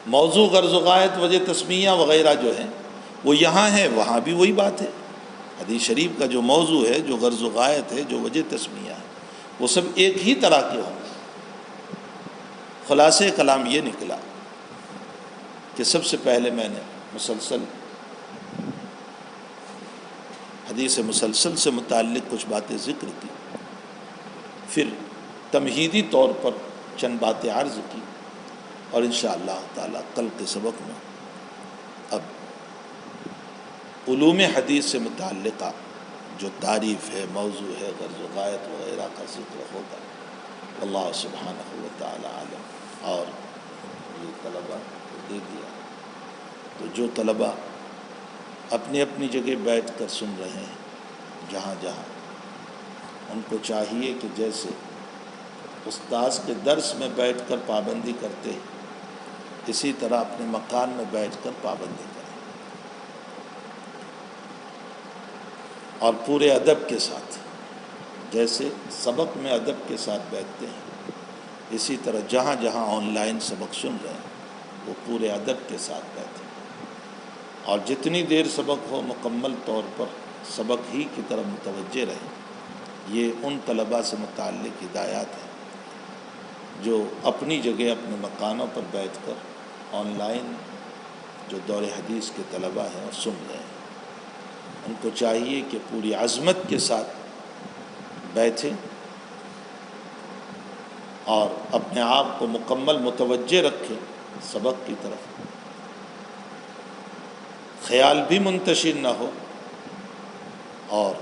موضوع غرض و غایت وجہ تسمیہ وغیرہ جو ہیں وہ یہاں ہے، وہاں بھی وہی بات ہے۔ حدیث شریف کا جو موضوع ہے، جو غرض و غایت ہے، جو وجہ تسمیہ ہے، وہ سب ایک ہی طرح کے ہوں گے۔ خلاصہ کلام یہ نکلا کہ سب سے پہلے میں نے مسلسل حدیث مسلسل سے متعلق کچھ باتیں ذکر کی، پھر تمہیدی طور پر چند باتیں عرض کی، اور انشاءاللہ تعالی کل کے سبق میں اب علوم حدیث سے متعلقہ جو تعریف ہے، موضوع ہے، غرض و غایت وغیرہ کا ذکر ہوگا۔ اللہ سبحانہ و تعالی عالم۔ اور یہ طلبہ کو دے دیا، تو جو طلبہ اپنی اپنی جگہ بیٹھ کر سن رہے ہیں جہاں جہاں، ان کو چاہیے کہ جیسے استاذ کے درس میں بیٹھ کر پابندی کرتے ہیں، اسی طرح اپنے مکان میں بیٹھ کر پابندی کریں، اور پورے ادب کے ساتھ، جیسے سبق میں ادب کے ساتھ بیٹھتے ہیں، اسی طرح جہاں جہاں آن لائن سبق سن رہے ہیں وہ پورے ادب کے ساتھ بیٹھیں، اور جتنی دیر سبق ہو مکمل طور پر سبق ہی کی طرف متوجہ رہیں۔ یہ ان طلباء سے متعلق ہدایات ہیں جو اپنی جگہ اپنے مکانوں پر بیٹھ کر آن لائن جو دور حدیث کے طلباء ہیں اور سن رہے ہیں، ان کو چاہیے کہ پوری عظمت کے ساتھ بیٹھیں اور اپنے آپ کو مکمل متوجہ رکھیں سبق کی طرف، خیال بھی منتشر نہ ہو، اور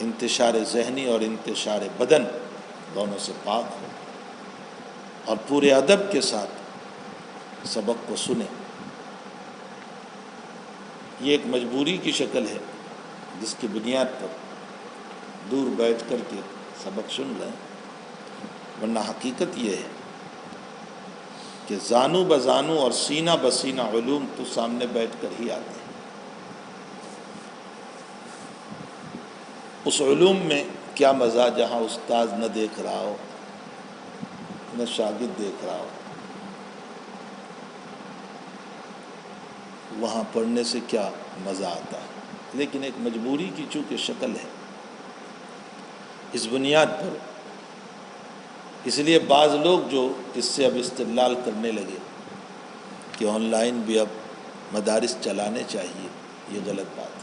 انتشار ذہنی اور انتشار بدن دونوں سے پاک ہو، اور پورے ادب کے ساتھ سبق کو سنیں۔ یہ ایک مجبوری کی شکل ہے جس کی بنیاد پر دور بیٹھ کر کے سبق سن رہے ہیں، ورنہ حقیقت یہ ہے کہ زانو بزانو اور سینہ بسینہ علوم تو سامنے بیٹھ کر ہی آتے ہیں۔ اس علوم میں کیا مزہ جہاں استاذ نہ دیکھ رہا ہو، نہ شاگرد دیکھ رہا ہو، وہاں پڑھنے سے کیا مزہ آتا ہے، لیکن ایک مجبوری کی چونکہ شکل ہے، اس بنیاد پر اس لیے بعض لوگ جو اس سے اب استدلال کرنے لگے کہ آن لائن بھی اب مدارس چلانے چاہیے، یہ غلط بات ہے۔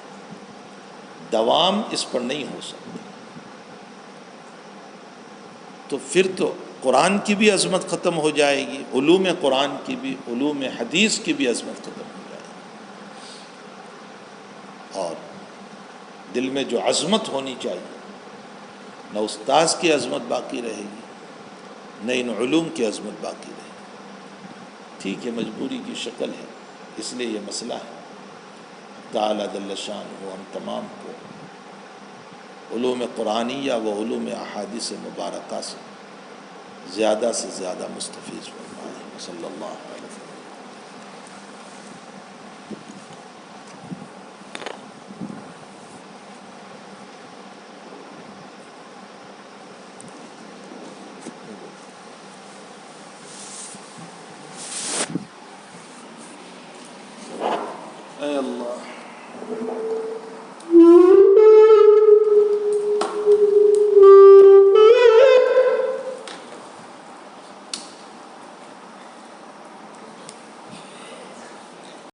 دوام اس پر نہیں ہو سکتا، تو پھر تو قرآن کی بھی عظمت ختم ہو جائے گی، علوم قرآن کی بھی، علوم حدیث کی بھی عظمت ختم ہو جائے گی، اور دل میں جو عظمت ہونی چاہیے، نہ استاذ کی عظمت باقی رہے گی، نہ ان علوم کی عظمت باقی رہے گی۔ ٹھیک ہے، مجبوری کی شکل ہے، اس لیے یہ مسئلہ ہے۔ تعالیٰ جل شانہ ہم تمام کو علوم قرآنیہ و علوم احادیث مبارکہ سے زیادہ سے زیادہ مستفیض فرمائے۔ صلی اللہ علیہ وسلم۔ اے اللہ